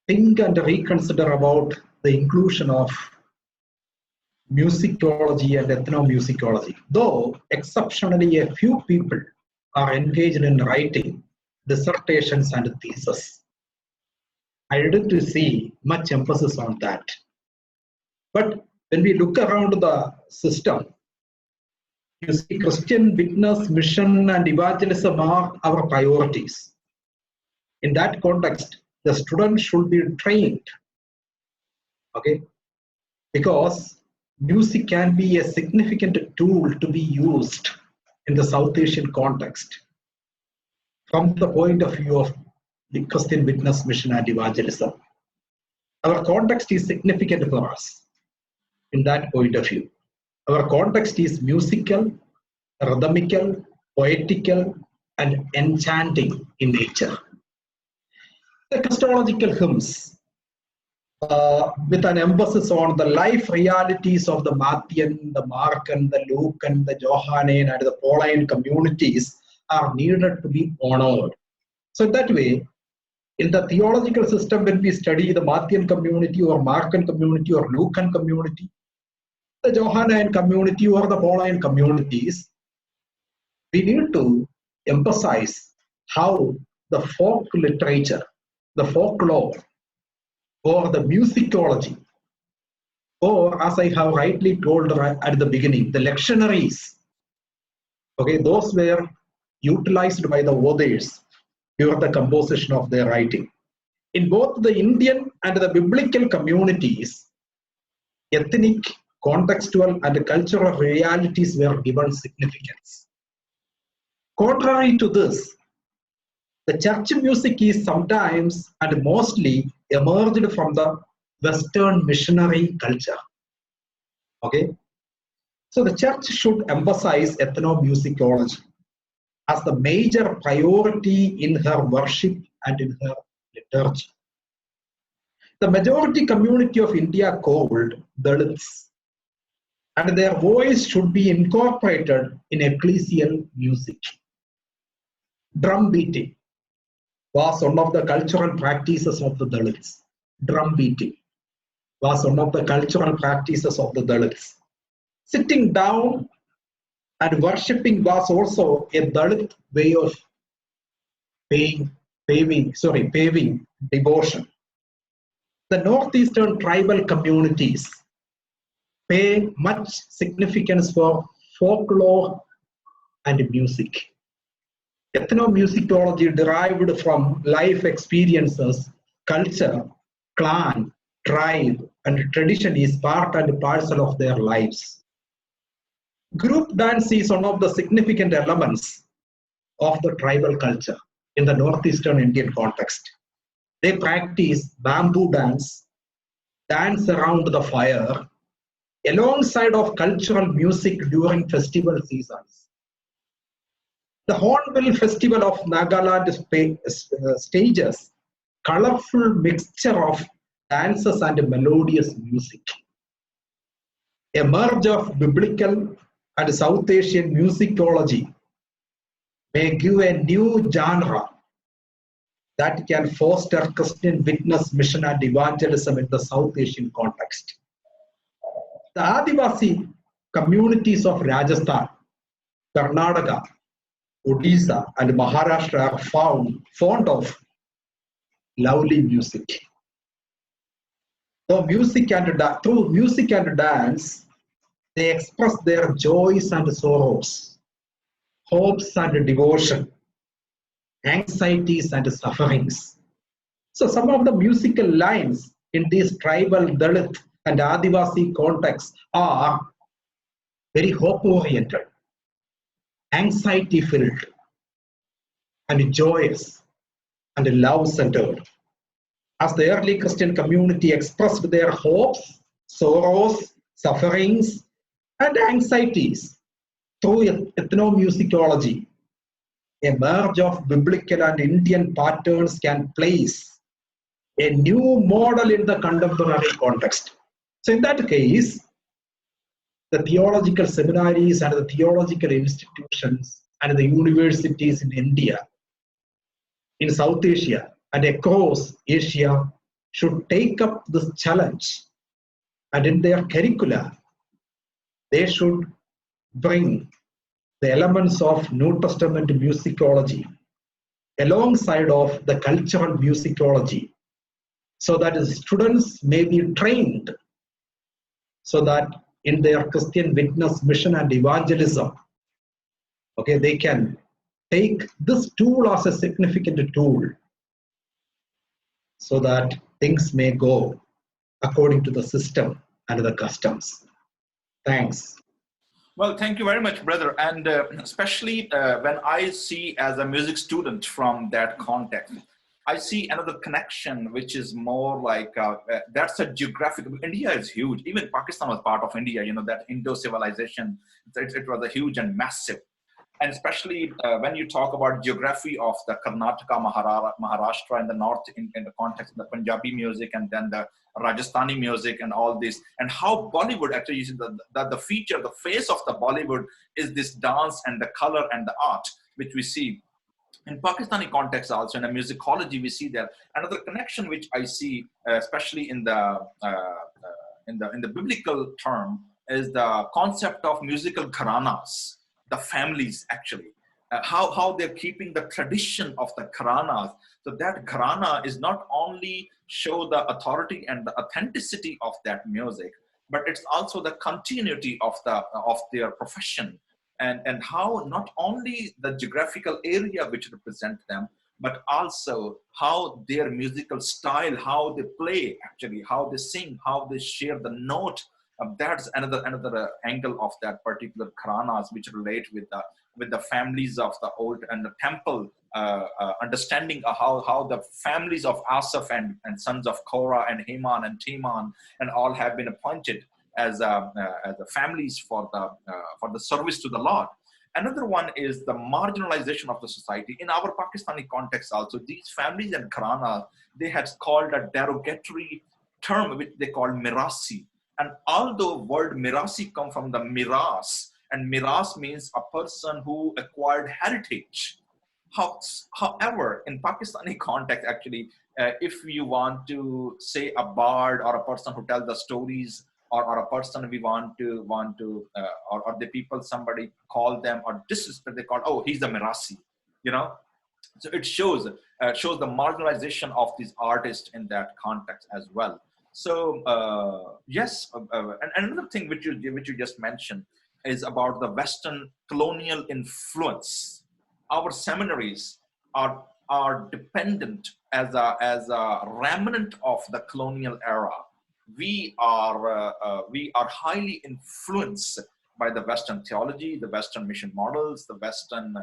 think and reconsider about the inclusion of musicology and ethnomusicology. Though exceptionally a few people are engaged in writing dissertations and theses, I didn't see much emphasis on that. But when we look around the system, you see Christian witness, mission, and evangelism are our priorities. In that context, the student should be trained, okay? Because music can be a significant tool to be used in the South Asian context from the point of view of the Christian witness, mission, and evangelism. Our context is significant for us in that point of view. Our context is musical, rhythmical, poetical, and enchanting in nature. The Christological hymns, with an emphasis on the life realities of the Matthean, the Markan, the Lucan, the Johannine, and the Pauline communities, are needed to be honored. So that way, in the theological system, when we study the Matthean community or Markan community or Lucan community, the Johannine community or the Pauline communities, we need to emphasize how the folk literature, the folklore, or the musicology, or as I have rightly told at the beginning, the lectionaries, okay, those were utilized by the authors during the composition of their writing. In both the Indian and the biblical communities, ethnic, contextual, and cultural realities were given significance. Contrary to this, the church music is sometimes and mostly emerged from the Western missionary culture. Okay? So the church should emphasize ethnomusicology as the major priority in her worship and in her liturgy. The majority community of India called Dalits, and their voice should be incorporated in ecclesial music. Drum beating was one of the cultural practices of the Dalits. Drum beating was one of the cultural practices of the Dalits. Sitting down and worshipping was also a Dalit way of paving devotion. The northeastern tribal communities pay much significance for folklore and music. Ethnomusicology derived from life experiences, culture, clan, tribe, and tradition is part and parcel of their lives. Group dance is one of the significant elements of the tribal culture in the northeastern Indian context. They practice bamboo dance, dance around the fire, alongside of cultural music during festival seasons. The Hornbill Festival of Nagaland stages colorful mixture of dances and melodious music. A merge of biblical and South Asian musicology may give a new genre that can foster Christian witness, mission, and evangelism in the South Asian context. The Adivasi communities of Rajasthan, Karnataka, Odisha, and Maharashtra are fond of lovely music. Through music and dance, they express their joys and sorrows, hopes and devotion, anxieties and sufferings. So some of the musical lines in these tribal, Dalit, and Adivasi contexts are very hope-oriented, anxiety-filled, and joyous, and love-centered. As the early Christian community expressed their hopes, sorrows, sufferings, and anxieties through ethnomusicology, a merge of biblical and Indian patterns can place a new model in the contemporary context. So in that case, the theological seminaries and the theological institutions and the universities in India, in South Asia, and across Asia should take up this challenge, and in their curricula, they should bring the elements of New Testament musicology alongside of the cultural musicology, so that students may be trained so that in their Christian witness, mission, and evangelism, okay, they can take this tool as a significant tool so that things may go according to the system and the customs. Thanks. Well, thank you very much, brother. And especially when I see as a music student from that context, I see another connection, which is more like that's a geographical. India is huge. Even Pakistan was part of India. You know, that Indo civilization, it was a huge and massive. And especially when you talk about geography of the Karnataka, Maharashtra in the north, in the context of the Punjabi music, and then the Rajasthani music and all this, and how Bollywood actually is the feature, the face of the Bollywood is this dance and the color and the art, which we see. In Pakistani context also, in a musicology, we see there. Another connection which I see, especially in the biblical term, is the concept of musical gharanas, the families actually, how they're keeping the tradition of the gharanas. So that gharana is not only show the authority and the authenticity of that music, but it's also the continuity of their profession. And how not only the geographical area which represent them, but also how their musical style, how they play actually, how they sing, how they share the note. That's another angle of that particular Kharanas, which relate with the families of the old and the temple understanding of how the families of Asaph and sons of Korah and Heman and Teman and all have been appointed as the families for the service to the Lord. Another one is the marginalization of the society. In our Pakistani context also, these families and Kharanas, they had called a derogatory term which they called mirasi. And although word mirasi come from the miras, and miras means a person who acquired heritage. However, in Pakistani context, actually, if you want to say a bard or a person who tells the stories, or a person we want to or the people somebody call them or disrespect, they call, oh, he's the mirasi, you know. So it shows the marginalization of these artists in that context as well. So yes, and another thing which you just mentioned is about the Western colonial influence. Our seminaries are dependent as a remnant of the colonial era. We are highly influenced by the Western theology, the Western mission models, the Western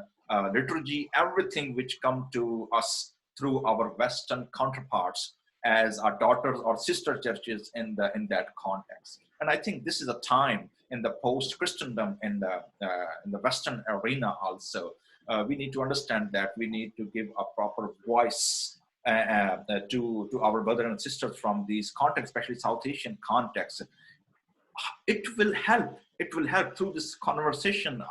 liturgy, everything which come to us through our Western counterparts as our daughters or sister churches in that context. And I think this is a time in the post-Christendom in the Western arena also. We need to understand that we need to give a proper voice to our brothers and sisters from these contexts, especially South Asian contexts. It will help. It will help through this conversation.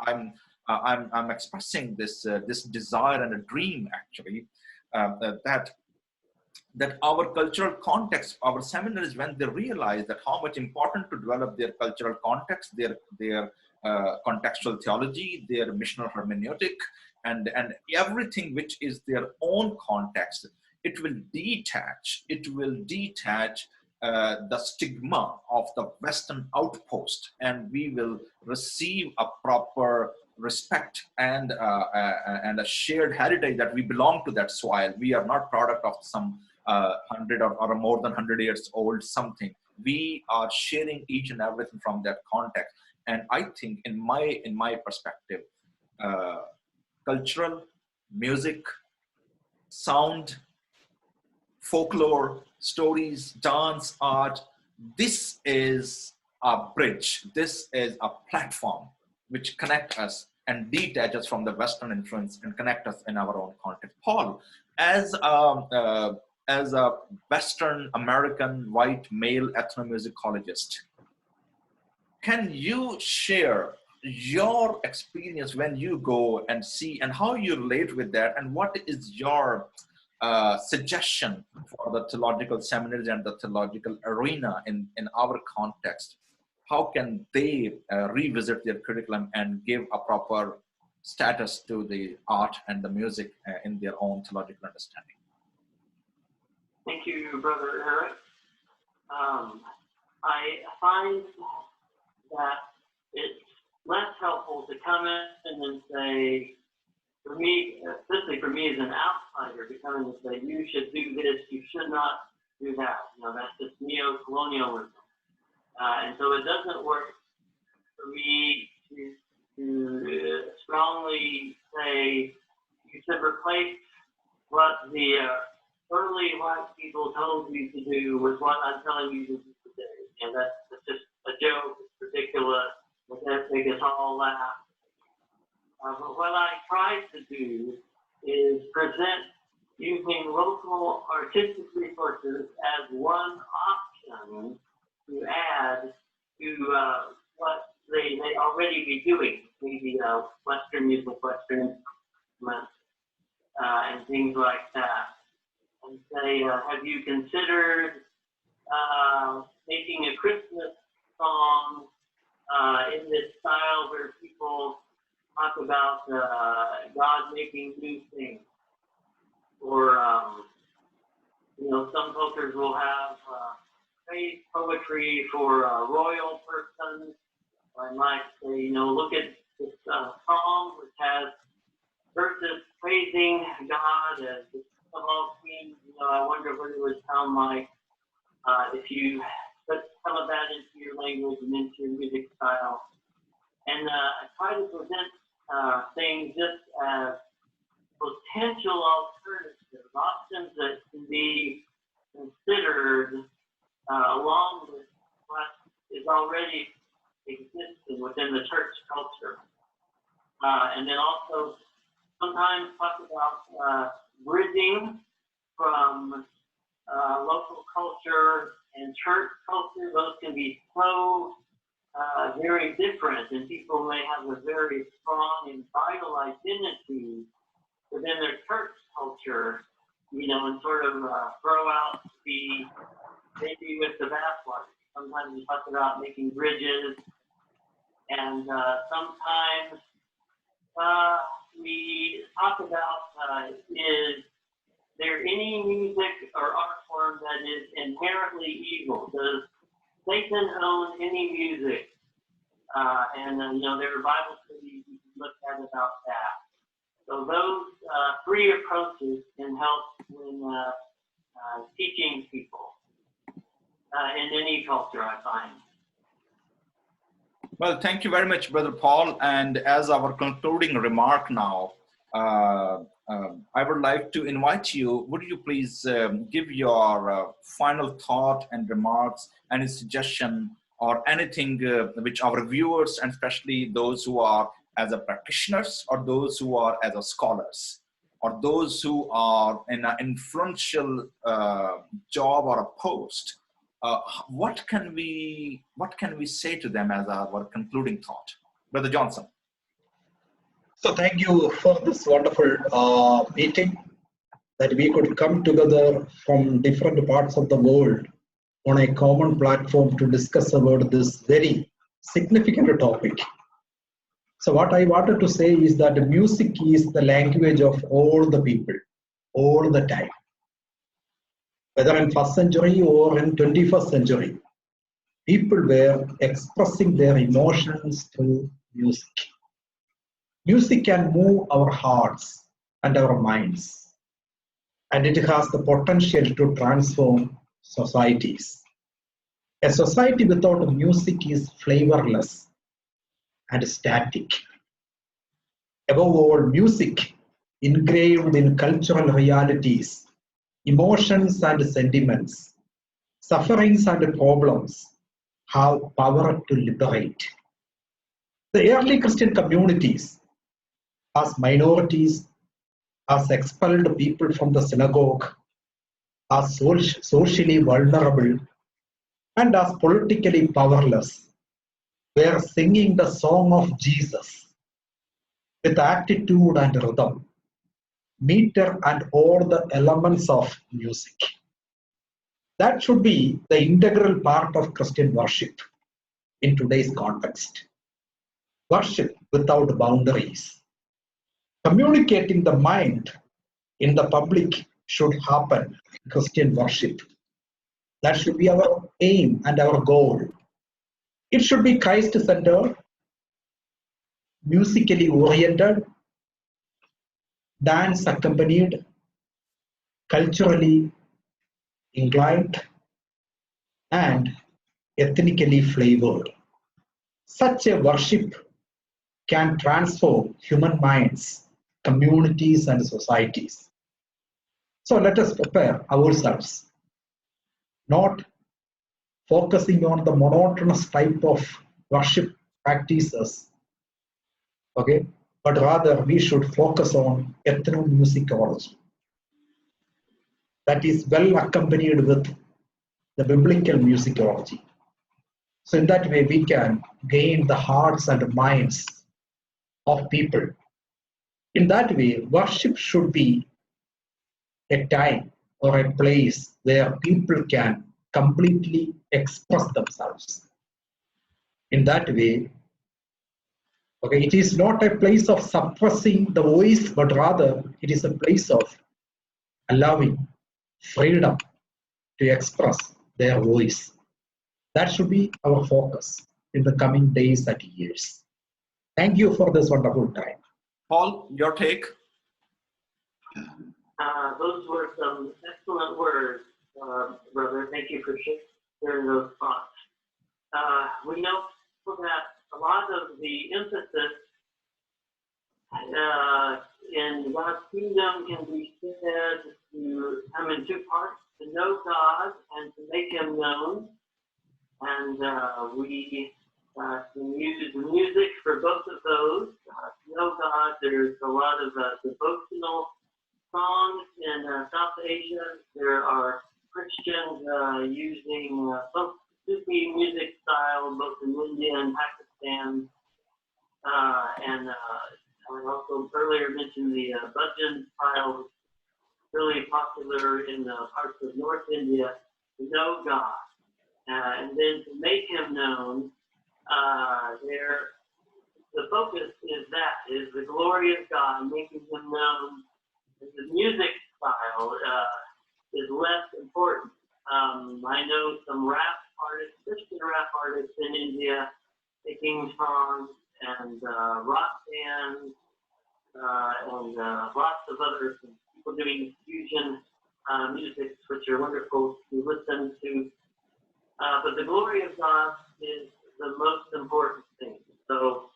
I'm expressing this desire and a dream actually that our cultural context, our seminaries, when they realize that how much important to develop their cultural context, their contextual theology, their missional hermeneutic, and everything which is their own context, it will detach the stigma of the Western outpost, and we will receive a proper respect and a shared heritage that we belong to that soil. We are not product of some 100 or more than 100 years old something. We are sharing each and everything from that context. And I think, in my perspective, cultural, music, sound, folklore, stories, dance, art, this is a bridge, this is a platform which connect us and detach us from the Western influence and connect us in our own context. Paul, as a Western American white male ethnomusicologist, can you share your experience when you go and see, and how you relate with that, and what is your suggestion for the theological seminaries and the theological arena in our context? How can they revisit their curriculum and give a proper status to the art and the music in their own theological understanding? Thank you, Brother Eric. I find that it's less helpful to come in and say, for me, especially for me as an outsider, to come in and say, you should do this, you should not do that. You know, that's just neo-colonialism. And so it doesn't work for me to strongly say you should replace what the early white people told you to do with what I'm telling you to do today. And that's just a joke. It's ridiculous. That make us all laugh. But what I try to do is present using local artistic resources as one option to add to what they already be doing, maybe Western music, Western instruments, and things like that. And say, have you considered making a Christmas song in this style where people talk about God making new things? Or, you know, some cultures will have praise poetry for royal persons. I might say, you know, look at this psalm which has verses praising God as the of all queens. You know, I wonder what it would sound like if you put some of that into your language and into your music style. And I try to present things just as potential alternatives, options that can be considered along with what is already existing within the church culture. And then also sometimes talk about bridging from local culture and church culture. Those can be so very different, and people may have a very strong and vital identity within their church culture, you know, and sort of throw out the baby with the bathwater. Sometimes we talk about making bridges, and sometimes we talk about is there any music or art form that is inherently evil? Does Satan own any music? And you know, there are Bible studies you can look at about that. So those three approaches can help when teaching people in any culture, I find. Well, thank you very much, Brother Paul. And as our concluding remark now, I would like to invite you, would you please give your final thought and remarks, any suggestion or anything which our viewers, and especially those who are as a practitioners or those who are as a scholars or those who are in an influential job or a post, what can we say to them as our concluding thought? Brother Johnson. So thank you for this wonderful meeting. that we could come together from different parts of the world on a common platform to discuss about this very significant topic. So what I wanted to say is that music is the language of all the people, all the time. Whether in first century or in 21st century, people were expressing their emotions through music. Music can move our hearts and our minds, and it has the potential to transform societies. A society without music is flavorless and static. Above all, music engraved in cultural realities, emotions and sentiments, sufferings and problems have power to liberate. The early Christian communities, as minorities, as expelled people from the synagogue, as socially vulnerable, and as politically powerless, were singing the song of Jesus with attitude and rhythm, meter and all the elements of music. That should be the integral part of Christian worship in today's context. Worship without boundaries. Communicating the mind in the public should happen in Christian worship. That should be our aim and our goal. It should be Christ-centered, musically oriented, dance accompanied, culturally inclined, and ethnically flavored. Such a worship can transform human minds, communities, and societies. So let us prepare ourselves, not focusing on the monotonous type of worship practices, okay, but rather we should focus on ethnomusicology that is well accompanied with the biblical musicology. So in that way, we can gain the hearts and minds of people. In that way, worship should be a time or a place where people can completely express themselves. In that way, okay, it is not a place of suppressing the voice, but rather it is a place of allowing freedom to express their voice. That should be our focus in the coming days and years. Thank you for this wonderful time. Paul, your take? Those were some excellent words, brother. Thank you for sharing those thoughts. We know that a lot of the emphasis in God's kingdom can be said to come in two parts: to know God and to make Him known. And we can use music for both of those. To know God, there's a lot of devotional songs in South Asia. There are Christians using Sufi music style both in India and Pakistan. And I also earlier mentioned the bhajan style, really popular in parts of North India. To know God and then to make Him known. The focus is the glory of God, making Him known. The music style is less important. I know some rap artists, Christian rap artists in India, taking songs and rock bands and lots of other people doing fusion music, which are wonderful to listen to. But the glory of God is the most important thing. So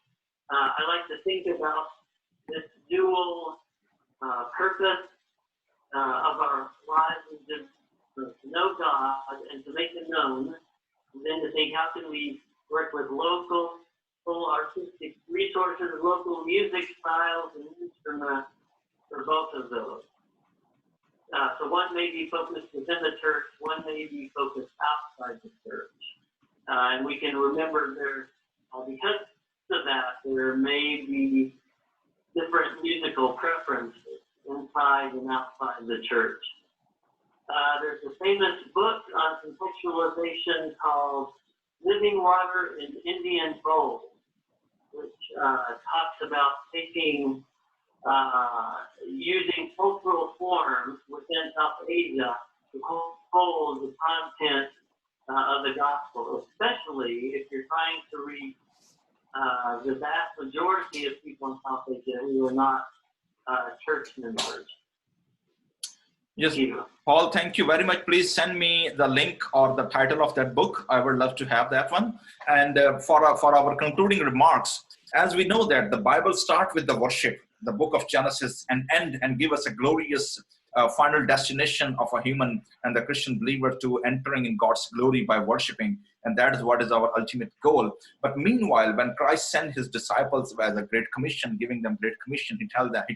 I like to think about this dual purpose of our lives is just to know God and to make Him known, and then to think how can we work with local artistic resources, local music styles and instruments for both of those. So one may be focused within the church, one may be focused outside the church. And we can remember because of that, there may be different musical preferences. And inside and outside the church. There's a famous book on contextualization called Living Water in Indian Bowls, which talks about taking, using cultural forms within South Asia to hold the content of the gospel, especially if you're trying to reach the vast majority of people in South Asia who are not church members. Yes, Paul, thank you very much. Please send me the link or the title of that book. I would love to have that one. And for our concluding remarks, as we know that the Bible starts with the worship, the book of Genesis, and end and give us a glorious final destination of a human and the Christian believer to entering in God's glory by worshiping. And that is what is our ultimate goal. But meanwhile, when Christ sent his disciples as a great commission, giving them great commission, he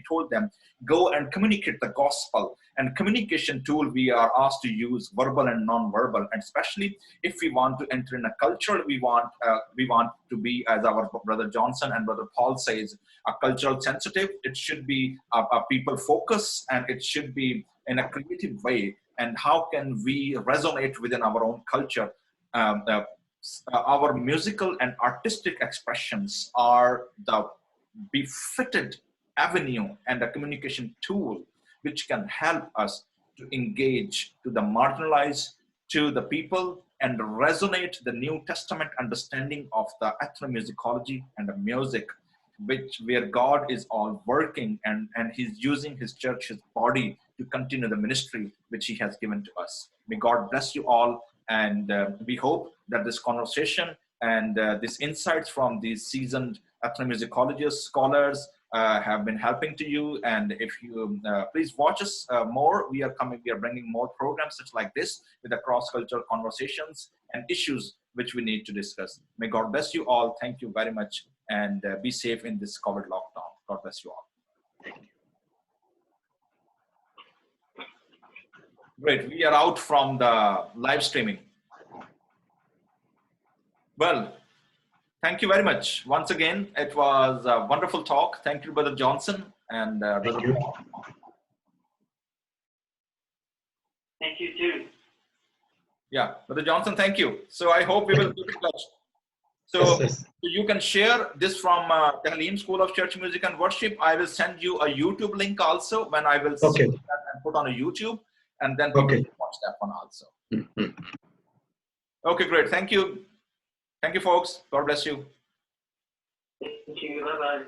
told them, go and communicate the gospel. And communication tool we are asked to use verbal and non-verbal. And especially if we want to enter in a culture, we want to be, as our brother Johnson and brother Paul says, a cultural sensitive. It should be a people focus, and it should be in a creative way. And how can we resonate within our own culture? Our musical and artistic expressions are the befitted avenue and a communication tool which can help us to engage to the marginalized, to the people, and resonate the New Testament understanding of the ethnomusicology and the music, where God is all working and he's using his church, his body, to continue the ministry which he has given to us. May God bless you all. And we hope that this conversation and these insights from these seasoned ethnomusicologists, scholars have been helping to you. And if you please watch us more, we are bringing more programs such like this with the cross-cultural conversations and issues which we need to discuss. May God bless you all. Thank you very much, and be safe in this COVID lockdown. God bless you all. Great, we are out from the live streaming. Well, thank you very much. Once again, it was a wonderful talk. Thank you, Brother Johnson and Brother Paul. Thank you too. Yeah, Brother Johnson, thank you. So I hope we will keep in touch. So you can share this from the Halim School of Church Music and Worship. I will send you a YouTube link also when I will see that and put on a YouTube. And then people can watch that one also. Okay, great. Thank you. Thank you, folks. God bless you. Thank you. Bye-bye.